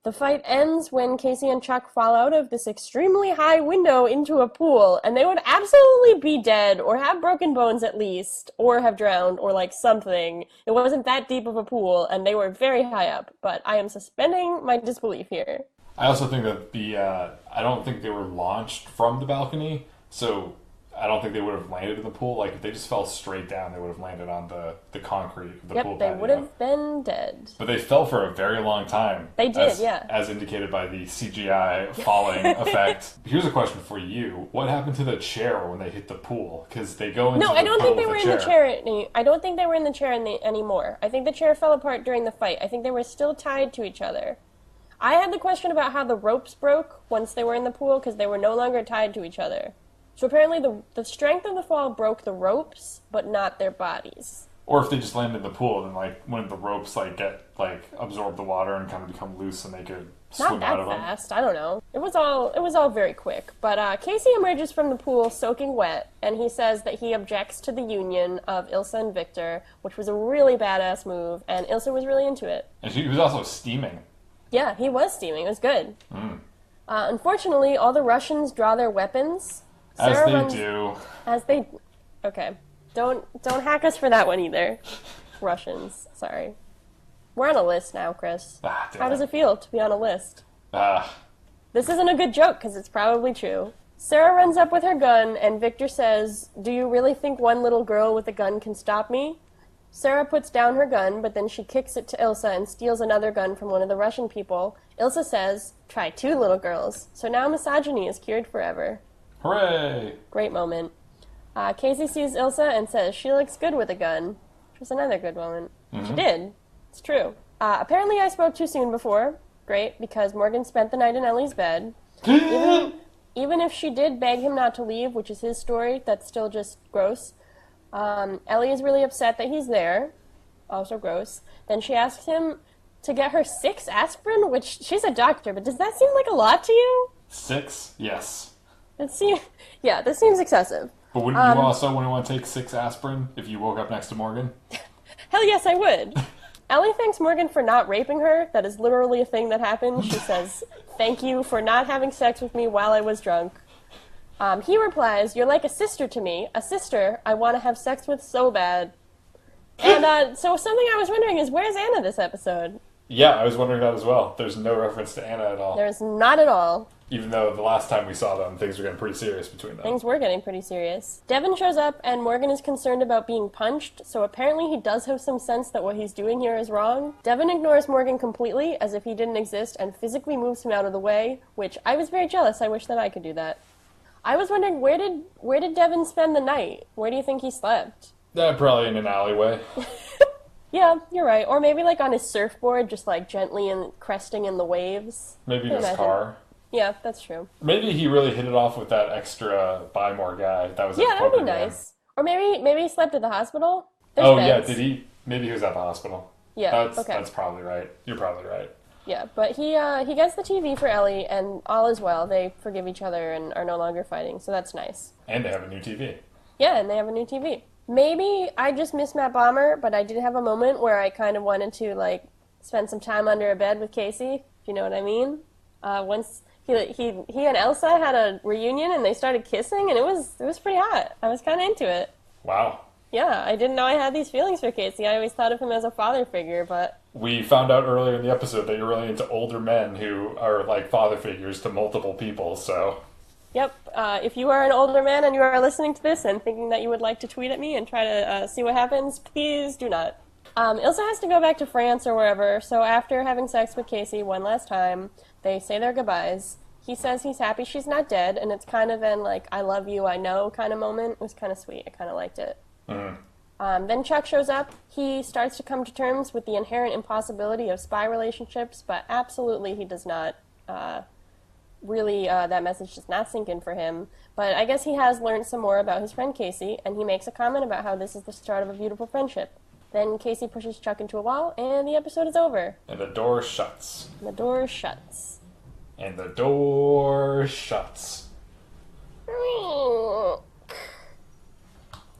The fight ends when Casey and Chuck fall out of this extremely high window into a pool, and they would absolutely be dead, or have broken bones at least, or have drowned, or like something. It wasn't that deep of a pool, and they were very high up, but I am suspending my disbelief here. I also think that I don't think they were launched from the balcony, so I don't think they would have landed in the pool. Like, if they just fell straight down, they would have landed on the concrete of the pool patio. Yep, they would have been dead. But they fell for a very long time. They did, as indicated by the CGI falling effect. Here's a question for you. What happened to the chair when they hit the pool? Because they go into the pool. No, I don't think they were in the chair. I don't think they were in the chair anymore. I think the chair fell apart during the fight. I think they were still tied to each other. I had the question about how the ropes broke once they were in the pool because they were no longer tied to each other. So apparently the strength of the fall broke the ropes, but not their bodies. Or if they just land in the pool, then like when the ropes absorb the water and kind of become loose, and they could swim out of them. Not that fast. I don't know. It was all very quick. But Casey emerges from the pool soaking wet, and he says that he objects to the union of Ilsa and Victor, which was a really badass move, and Ilsa was really into it. And he was also steaming. Yeah, he was steaming. It was good. Unfortunately, all the Russians draw their weapons. As they do. Okay. Don't hack us for that one either. Russians. Sorry. We're on a list now, Chris. How does it feel to be on a list? This isn't a good joke, because it's probably true. Sarah runs up with her gun, and Victor says, "Do you really think one little girl with a gun can stop me?" Sarah puts down her gun, but then she kicks it to Ilsa and steals another gun from one of the Russian people. Ilsa says, "Try 2 little girls." So now misogyny is cured forever. Hooray! Great moment. Casey sees Ilsa and says, "She looks good with a gun," which was another good moment. She did. It's true. Apparently I spoke too soon before. Great, because Morgan spent the night in Ellie's bed. Even if she did beg him not to leave, which is his story, that's still just gross. Ellie is really upset that he's there. Also gross. Then she asks him to get her 6 aspirin, which she's a doctor, but does that seem like a lot to you? 6? Yes. This seems excessive. But wouldn't you also want to take 6 aspirin if you woke up next to Morgan? Hell yes, I would. Ellie thanks Morgan for not raping her. That is literally a thing that happened. She says, "Thank you for not having sex with me while I was drunk." He replies, "You're like a sister to me. A sister I want to have sex with so bad." And so something I was wondering is, where's Anna this episode? Yeah, I was wondering that as well. There's no reference to Anna at all. There's not at all. Even though the last time we saw them, things were getting pretty serious between them. Things were getting pretty serious. Devin shows up, and Morgan is concerned about being punched, so apparently he does have some sense that what he's doing here is wrong. Devin ignores Morgan completely, as if he didn't exist, and physically moves him out of the way, which I was very jealous. I wish that I could do that. I was wondering, where did Devin spend the night? Where do you think he slept? Probably in an alleyway. Yeah, you're right. Or maybe like on his surfboard, just like gently cresting in the waves. Maybe in his car. Yeah, that's true. Maybe he really hit it off with that extra buy more guy. That was that'd be nice. Or maybe he slept at the hospital. There's beds. Yeah, did he? Maybe he was at the hospital. Yeah, that's probably right. You're probably right. Yeah, but he gets the TV for Ellie, and all is well. They forgive each other and are no longer fighting, so that's nice. And they have a new TV. Yeah, and they have a new TV. Maybe I just missed Matt Bomber, but I did have a moment where I kind of wanted to, like, spend some time under a bed with Casey, if you know what I mean. Once he and Elsa had a reunion, and they started kissing, and it was pretty hot. I was kind of into it. Wow. Yeah, I didn't know I had these feelings for Casey. I always thought of him as a father figure, but... We found out earlier in the episode that you're really into older men who are like father figures to multiple people, so... Yep. If you are an older man and you are listening to this and thinking that you would like to tweet at me and try to see what happens, please do not. Ilsa has to go back to France or wherever, so after having sex with Casey one last time, they say their goodbyes. He says he's happy she's not dead, and it's kind of an, like, I love you, I know kind of moment. It was kind of sweet. I kind of liked it. Then Chuck shows up. He starts to come to terms with the inherent impossibility of spy relationships, but absolutely he does not. Really, that message does not sink in for him. But I guess he has learned some more about his friend Casey, and he makes a comment about how this is the start of a beautiful friendship. Then Casey pushes Chuck into a wall, and the episode is over. And the door shuts. And the door shuts. And the door shuts.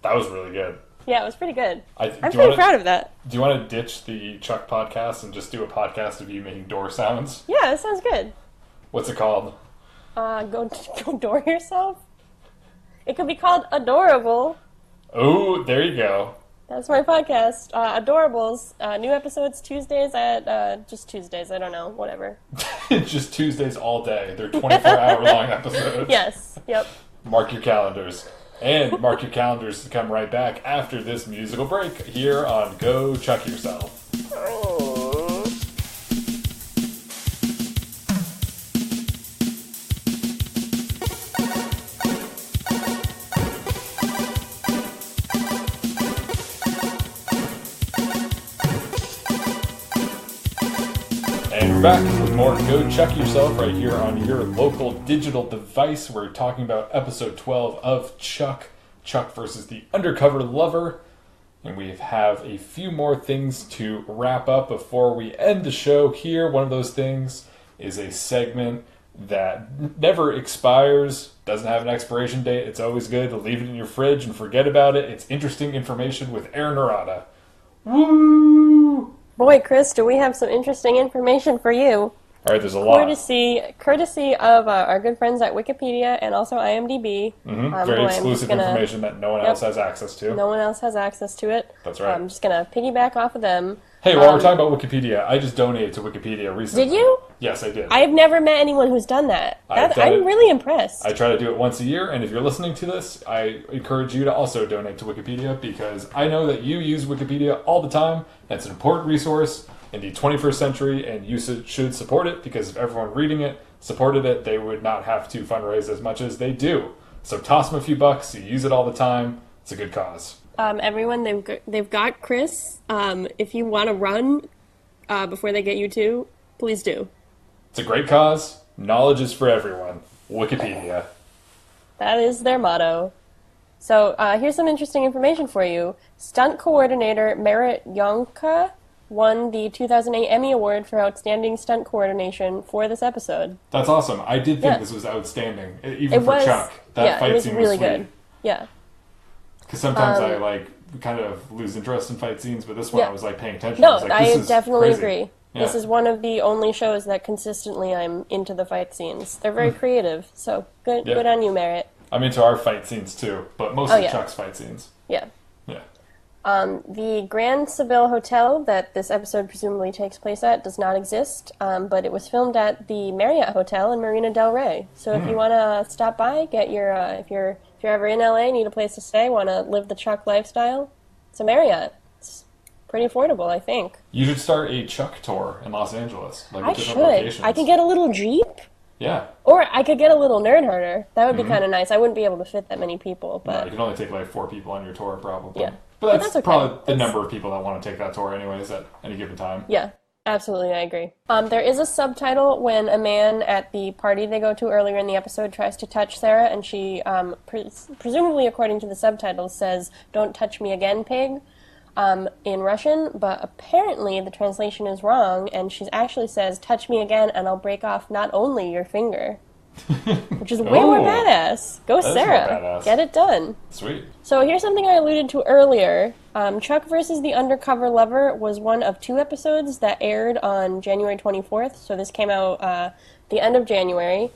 That was really good. Yeah, it was pretty good. I'm pretty proud of that. Do you want to ditch the Chuck podcast and just do a podcast of you making door sounds? Yeah, that sounds good. What's it called? Go door yourself? It could be called Adorable. Oh, there you go. That's my podcast. Adorables. New episodes Tuesdays at, just Tuesdays, I don't know, whatever. Just Tuesdays all day. They're 24-hour long episodes. Yes, yep. Mark your calendars. And mark your calendars to come right back after this musical break here on Go Chuck Yourself. And We're back with more Go Chuck Yourself right here on your local digital device. We're talking about episode 12 of Chuck versus the Undercover Lover. And we have a few more things to wrap up before we end the show here. One of those things is a segment that never expires, doesn't have an expiration date. It's always good to leave it in your fridge and forget about it. It's interesting information with Erin. Woo! Boy, Chris, do we have some interesting information for you. All right, there's a lot. Courtesy of our good friends at Wikipedia and also IMDb. Very exclusive information that no one else has access to. No one else has access to it. That's right. I'm just going to piggyback off of them. Hey, while we're talking about Wikipedia, I just donated to Wikipedia recently. Did you? Yes, I did. I've never met anyone who's done that. I'm really impressed. I try to do it once a year, and if you're listening to this, I encourage you to also donate to Wikipedia, because I know that you use Wikipedia all the time. It's an important resource in the 21st century, and you should support it, because if everyone reading it supported it, they would not have to fundraise as much as they do. So toss them a few bucks. You use it all the time. It's a good cause. Everyone, they've got Chris. If you want to run before they get you to, please do. It's a great cause. Knowledge is for everyone. Wikipedia. That is their motto. So here's some interesting information for you. Stunt coordinator Merritt Yonka won the 2008 Emmy Award for Outstanding Stunt Coordination for this episode. That's awesome. I did think this was outstanding, even for Chuck. That fight scene was really good. Yeah. Because sometimes I kind of lose interest in fight scenes, but this one I was paying attention. No, I definitely agree. Yeah. This is one of the only shows that consistently I'm into the fight scenes. They're very creative, so good on you, Merritt. I'm into our fight scenes too, but mostly Chuck's fight scenes. Yeah. Yeah. The Grand Seville Hotel that this episode presumably takes place at does not exist, but it was filmed at the Marriott Hotel in Marina del Rey. So if you want to stop by, get your if you're ever in LA, need a place to stay, want to live the Chuck lifestyle, it's a Marriott. It's pretty affordable, I think. You should start a Chuck tour in Los Angeles. I should. Locations. I could get a little Jeep. Yeah. Or I could get a little nerd herder. That would be kind of nice. I wouldn't be able to fit that many people, but you can only take 4 people on your tour, probably. Yeah. But that's okay. probably the number of people that want to take that tour anyways at any given time. Yeah, absolutely, I agree. There is a subtitle when a man at the party they go to earlier in the episode tries to touch Sarah, and she, presumably according to the subtitle, says, "Don't touch me again, pig," in Russian, but apparently the translation is wrong, and she actually says, "Touch me again and I'll break off not only your finger." Which is way more badass. Go Sarah. Get it done. Sweet. So here's something I alluded to earlier. Chuck versus the Undercover Lover was one of 2 episodes that aired on January 24th. So this came out the end of January.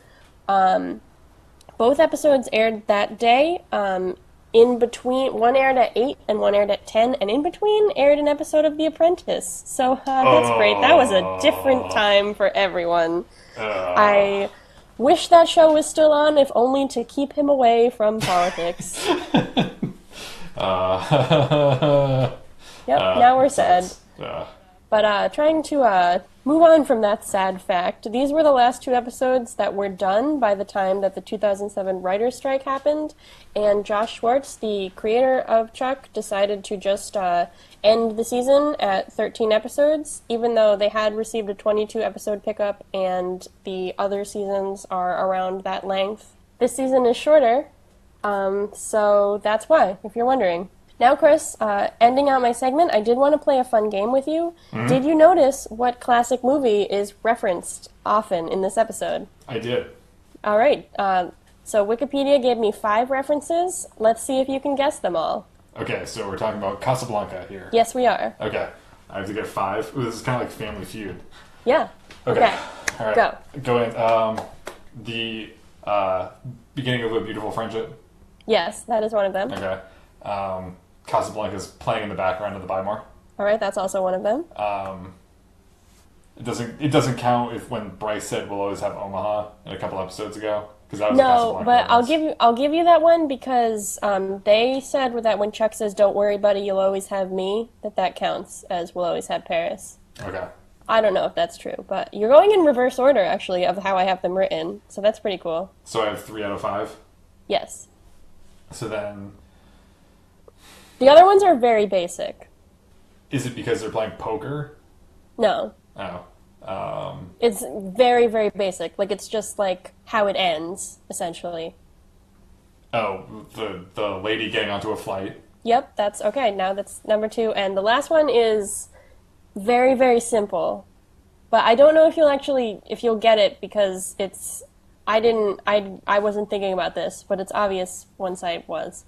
Both episodes aired that day. In between, one aired at 8 and one aired at 10, and in between aired an episode of The Apprentice. So that's great. That was a different time for everyone. I wish that show was still on, if only to keep him away from politics. Now we're sad. But trying to move on from that sad fact, these were the last 2 episodes that were done by the time that the 2007 writer's strike happened, and Josh Schwartz, the creator of Chuck, decided to just end the season at 13 episodes, even though they had received a 22-episode pickup, and the other seasons are around that length. This season is shorter, so that's why, if you're wondering. Now, Chris, ending out my segment, I did want to play a fun game with you. Mm-hmm. Did you notice what classic movie is referenced often in this episode? I did. All right. So Wikipedia gave me 5 references. Let's see if you can guess them all. Okay, so we're talking about Casablanca here. Yes, we are. Okay. I have to get 5. Ooh, this is kind of like Family Feud. Yeah. Okay. All right. Go in. The beginning of A Beautiful Friendship. Yes, that is one of them. Okay. Casablanca's playing in the background of the Weimar. All right, that's also one of them. It doesn't count if when Bryce said we'll always have Omaha a couple episodes ago, because that was a Casablanca but reference. I'll give you that one because they said that when Chuck says "Don't worry, buddy, you'll always have me," that counts as "We'll always have Paris." Okay. I don't know if that's true, but you're going in reverse order actually of how I have them written, so that's pretty cool. So I have 3 out of 5. Yes. So then. The other ones are very basic. Is it because they're playing poker? No. Oh. It's very, very basic. Like, it's just like how it ends, essentially. Oh, the lady getting onto a flight. Yep, that's okay. Now that's number 2. And the last one is very, very simple. But I don't know if you'll get it because I wasn't thinking about this, but it's obvious once I was.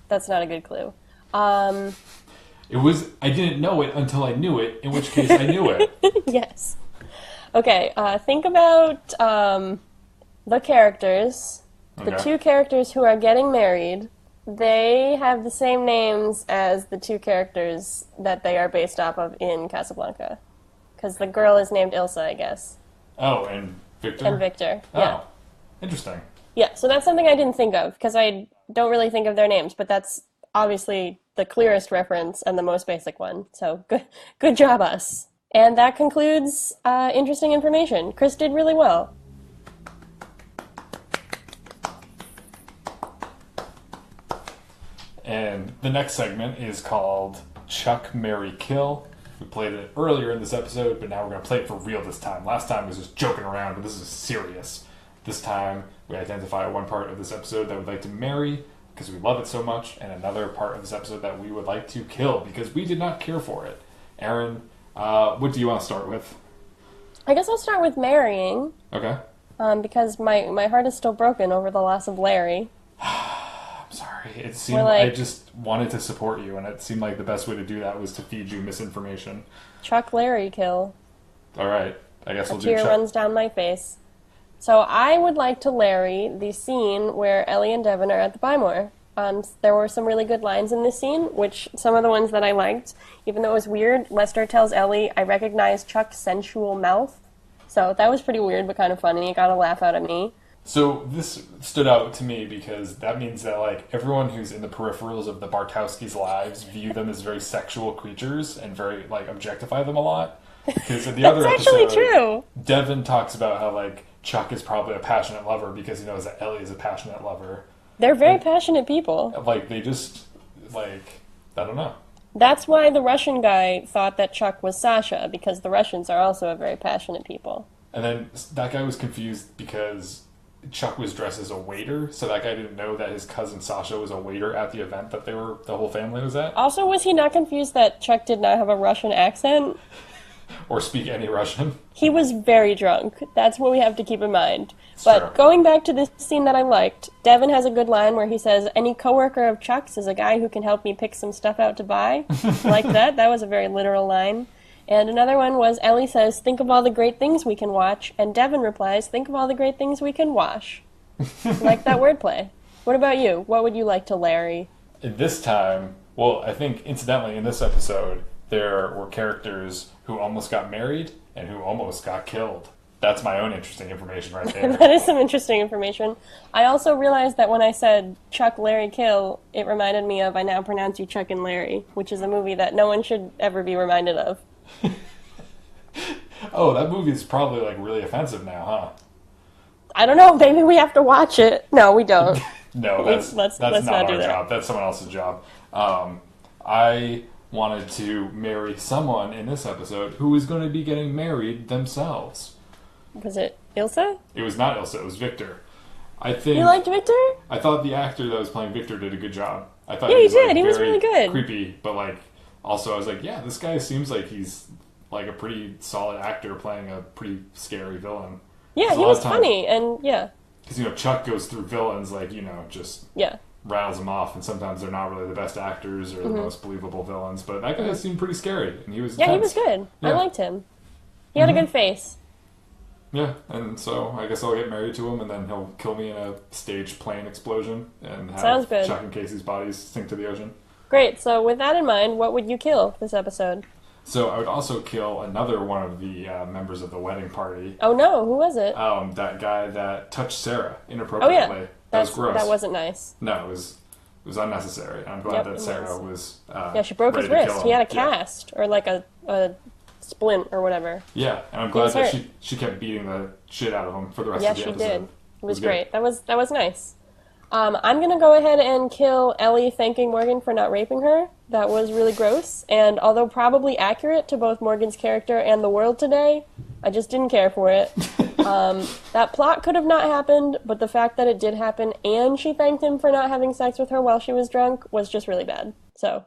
That's not a good clue. I didn't know it until I knew it, in which case I knew it. Yes. Okay, think about the characters, the Okay. 2 characters who are getting married. They have the same names as the 2 characters that they are based off of in Casablanca. Because the girl is named Ilsa, I guess. Oh, and Victor? And Victor. Oh, Yeah. interesting. Yeah, so that's something I didn't think of, because I don't really think of their names, but that's obviously the clearest reference and the most basic one. So good job, us. And that concludes interesting information. Chris did really well. And the next segment is called Chuck, Marry, Kill. We played it earlier in this episode, but now we're going to play it for real this time. Last time was just joking around, but this is serious. This time, we identify one part of this episode that we'd like to marry because we love it so much, and another part of this episode that we would like to kill because we did not care for it. Erin, what do you want to start with? I guess I'll start with marrying, Okay. because my heart is still broken over the loss of Larry. I'm sorry. It seemed We're like- I just wanted to support you, and it seemed like the best way to do that was to feed you misinformation. Chuck Larry kill. All right. I guess A we'll do tear Chuck. runs down my face. So I would like to Larry the scene where Ellie and Devin are at the Bymore. There were some really good lines in this scene, which some of the ones that I liked, even though it was weird, Lester tells Ellie, "I recognize Chuck's sensual mouth." So that was pretty weird, but kind of funny. It got a laugh out of me. So this stood out to me because that means that like everyone who's in the peripherals of the Bartowskis' lives view them as very sexual creatures and very like objectify them a lot. Because in the other That's actually episode, true. Devin talks about how like Chuck is probably a passionate lover because he knows that Ellie is a passionate lover. They're very passionate people. Like they just like I don't know. That's why the Russian guy thought that Chuck was Sasha, because the Russians are also a very passionate people. And then that guy was confused because Chuck was dressed as a waiter, so that guy didn't know that his cousin Sasha was a waiter at the event that the whole family was at, Also, was he not confused that Chuck did not have a Russian accent? or speak any Russian. He was very drunk. That's what we have to keep in mind. It's But true. going back to this scene that I liked, Devin has a good line where he says, "Any coworker of Chuck's is a guy who can help me pick some stuff out to buy." Like that. That was a very literal line. And another one was Ellie says, "Think of all the great things we can watch." And Devin replies, "Think of all the great things we can wash." Like that wordplay. What about you? What would you like to Larry? And this time, well, I think incidentally in this episode, there were characters who almost got married and who almost got killed. That's my own interesting information right there. That is some interesting information. I also realized that when I said Chuck, Larry, kill, it reminded me of I Now Pronounce You Chuck and Larry, which is a movie that no one should ever be reminded of. Oh, that movie is probably like really offensive now, huh? I don't know, maybe we have to watch it. No, we don't. No, that's Let's not not do our that. job. That's someone else's job. I wanted to marry someone in this episode who was going to be getting married themselves. Was it Ilsa? It was not Ilsa, it was Victor. I think You liked Victor? I thought the actor that was playing Victor did a good job. I thought Yeah, he he was, like, did. He was very really good. creepy, but like also I was like, yeah, this guy seems like he's like a pretty solid actor playing a pretty scary villain. Yeah, he was funny, and yeah, Because Chuck goes through villains like just yeah. rattles them off, and sometimes they're not really the best actors or the most believable villains. But that guy seemed pretty scary, and he was Yeah, he intense. was good. I Yeah. liked him. He had a good face. Yeah, and so I guess I'll get married to him, and then he'll kill me in a staged plane explosion, and have Sounds good. Chuck and Casey's bodies sink to the ocean. Great, so with that in mind, what would you kill this episode? So I would also kill another one of the members of the wedding party. Oh no, who was it? That guy that touched Sarah Oh inappropriately. yeah, That was gross. That wasn't nice. No, it was unnecessary. I'm glad Yep, that it Sarah was. Yeah, she broke his ready to kill wrist. him. He had a Yeah. cast, or like a splint or whatever. Yeah, and I'm He glad was that hurt. she kept beating the shit out of him for the rest Yeah, of the she episode. did. It was good. great. That was nice. I'm gonna go ahead and kill Ellie thanking Morgan for not raping her, that was really gross, and although probably accurate to both Morgan's character and the world today, I just didn't care for it. That plot could have not happened, but the fact that it did happen and she thanked him for not having sex with her while she was drunk was just really bad. So,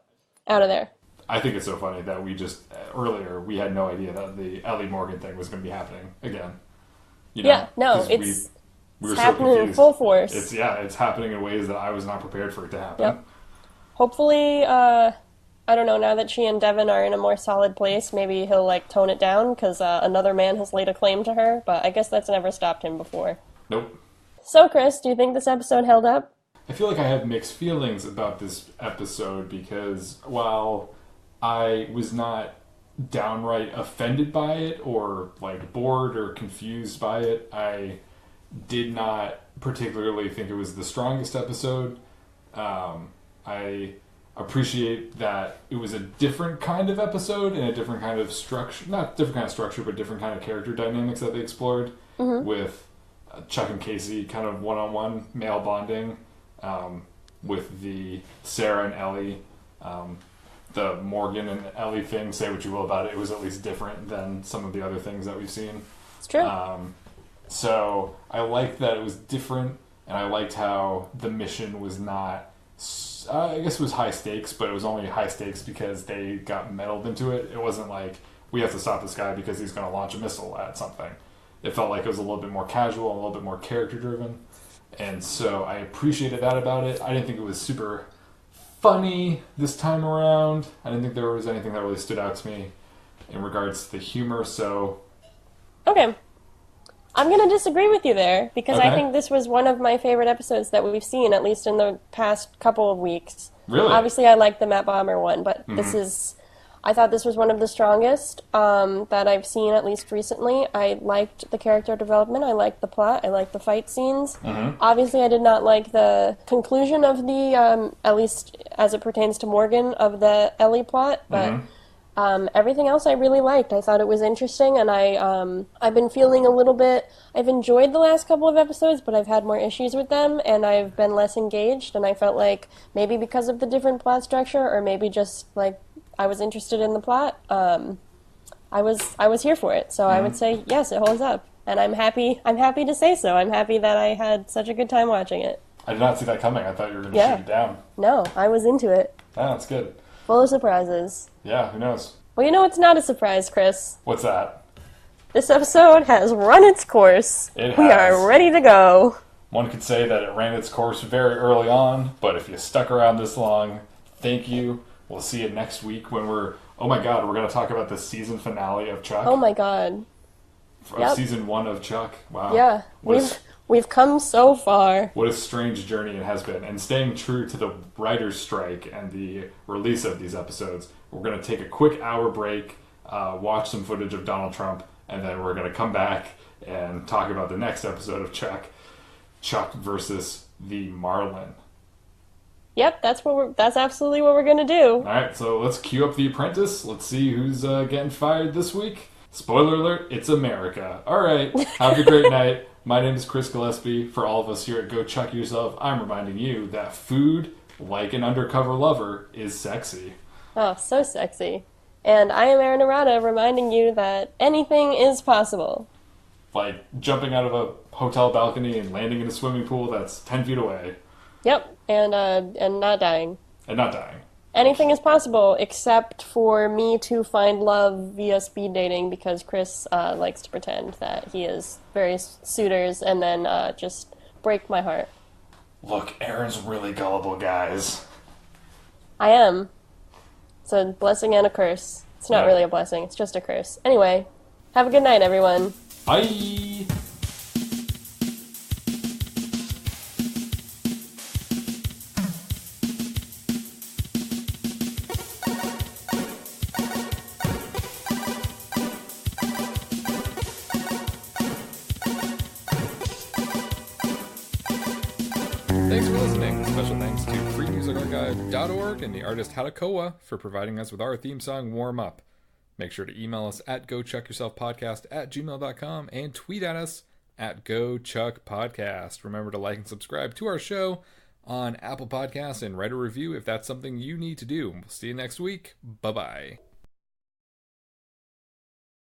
out of there. I think it's so funny that we just, earlier, we had no idea that the Ellie Morgan thing was going to be happening again. You know, yeah, no, 'cause it's we were happening so confused. in full force. It's happening in ways that I was not prepared for it to happen. Yep. Hopefully, I don't know, now that she and Devin are in a more solid place, maybe he'll, like, tone it down, because another man has laid a claim to her, but I guess that's never stopped him before. Nope. So, Chris, do you think this episode held up? I feel like I have mixed feelings about this episode because while I was not downright offended by it or, like, bored or confused by it, I did not particularly think it was the strongest episode. I appreciate that it was a different kind of episode and a different kind of structure, not different kind of structure, but different kind of character dynamics that they explored with Chuck and Casey kind of one-on-one male bonding, with the Sarah and Ellie, the Morgan and Ellie thing, say what you will about it, it was at least different than some of the other things that we've seen. It's true. So I liked that it was different, and I liked how the mission was not, I guess it was high stakes, but it was only high stakes because they got meddled into it. It wasn't like, we have to stop this guy because he's going to launch a missile at something. It felt like it was a little bit more casual, a little bit more character driven. And so I appreciated that about it. I didn't think it was super funny this time around. I didn't think there was anything that really stood out to me in regards to the humor, so... Okay. I'm going to disagree with you there, because Okay. I think this was one of my favorite episodes that we've seen, at least in the past couple of weeks. Really? Obviously, I like the Matt Bomber one, but this is... I thought this was one of the strongest that I've seen, at least recently. I liked the character development. I liked the plot. I liked the fight scenes. Obviously, I did not like the conclusion of the, at least as it pertains to Morgan, of the Ellie plot, but... everything else I really liked. I thought it was interesting, and I've been feeling a little bit... I've enjoyed the last couple of episodes, but I've had more issues with them, and I've been less engaged, and I felt like maybe because of the different plot structure, or maybe just, like, I was interested in the plot, I was here for it. So I would say, yes, it holds up. And I'm happy to say so. I'm happy that I had such a good time watching it. I did not see that coming. I thought you were going to shoot it down. No, I was into it. Ah, that's good. Full of surprises. Yeah, who knows? Well, you know what's not a surprise, Chris? What's that? This episode has run its course. It We has. are ready to go. One could say that it ran its course very early on, but if you stuck around this long, thank you. We'll see you next week when we're going to talk about the season finale of Chuck. Oh my god. Of Yep. season 1 of Chuck. Wow. Yeah, we've come so far. What a strange journey it has been. And staying true to the writer's strike and the release of these episodes, we're going to take a quick hour break, watch some footage of Donald Trump, and then we're going to come back and talk about the next episode of Chuck versus the Marlin. Yep, that's absolutely what we're gonna do. Alright, so let's cue up The Apprentice. Let's see who's getting fired this week. Spoiler alert, it's America. Alright, have a great night. My name is Chris Gillespie. For all of us here at Go Chuck Yourself, I'm reminding you that food, like an undercover lover, is sexy. Oh, so sexy. And I am Erin reminding you that anything is possible. Like jumping out of a hotel balcony and landing in a swimming pool that's 10 feet away. Yep, and not dying. And not dying. Anything is possible except for me to find love via speed dating, because Chris likes to pretend that he is various suitors and then just break my heart. Look, Erin's really gullible, guys. I am. It's a blessing and a curse. It's not really a blessing, it's just a curse. Anyway, have a good night, everyone. Bye! Thanks for listening. Special thanks to freemusicarchive.org and the artist Hatakoa for providing us with our theme song, Warm Up. Make sure to email us at gochuckyourselfpodcast@gmail.com and tweet at us at gochuckpodcast. Remember to like and subscribe to our show on Apple Podcasts and write a review if that's something you need to do. We'll see you next week. Bye-bye.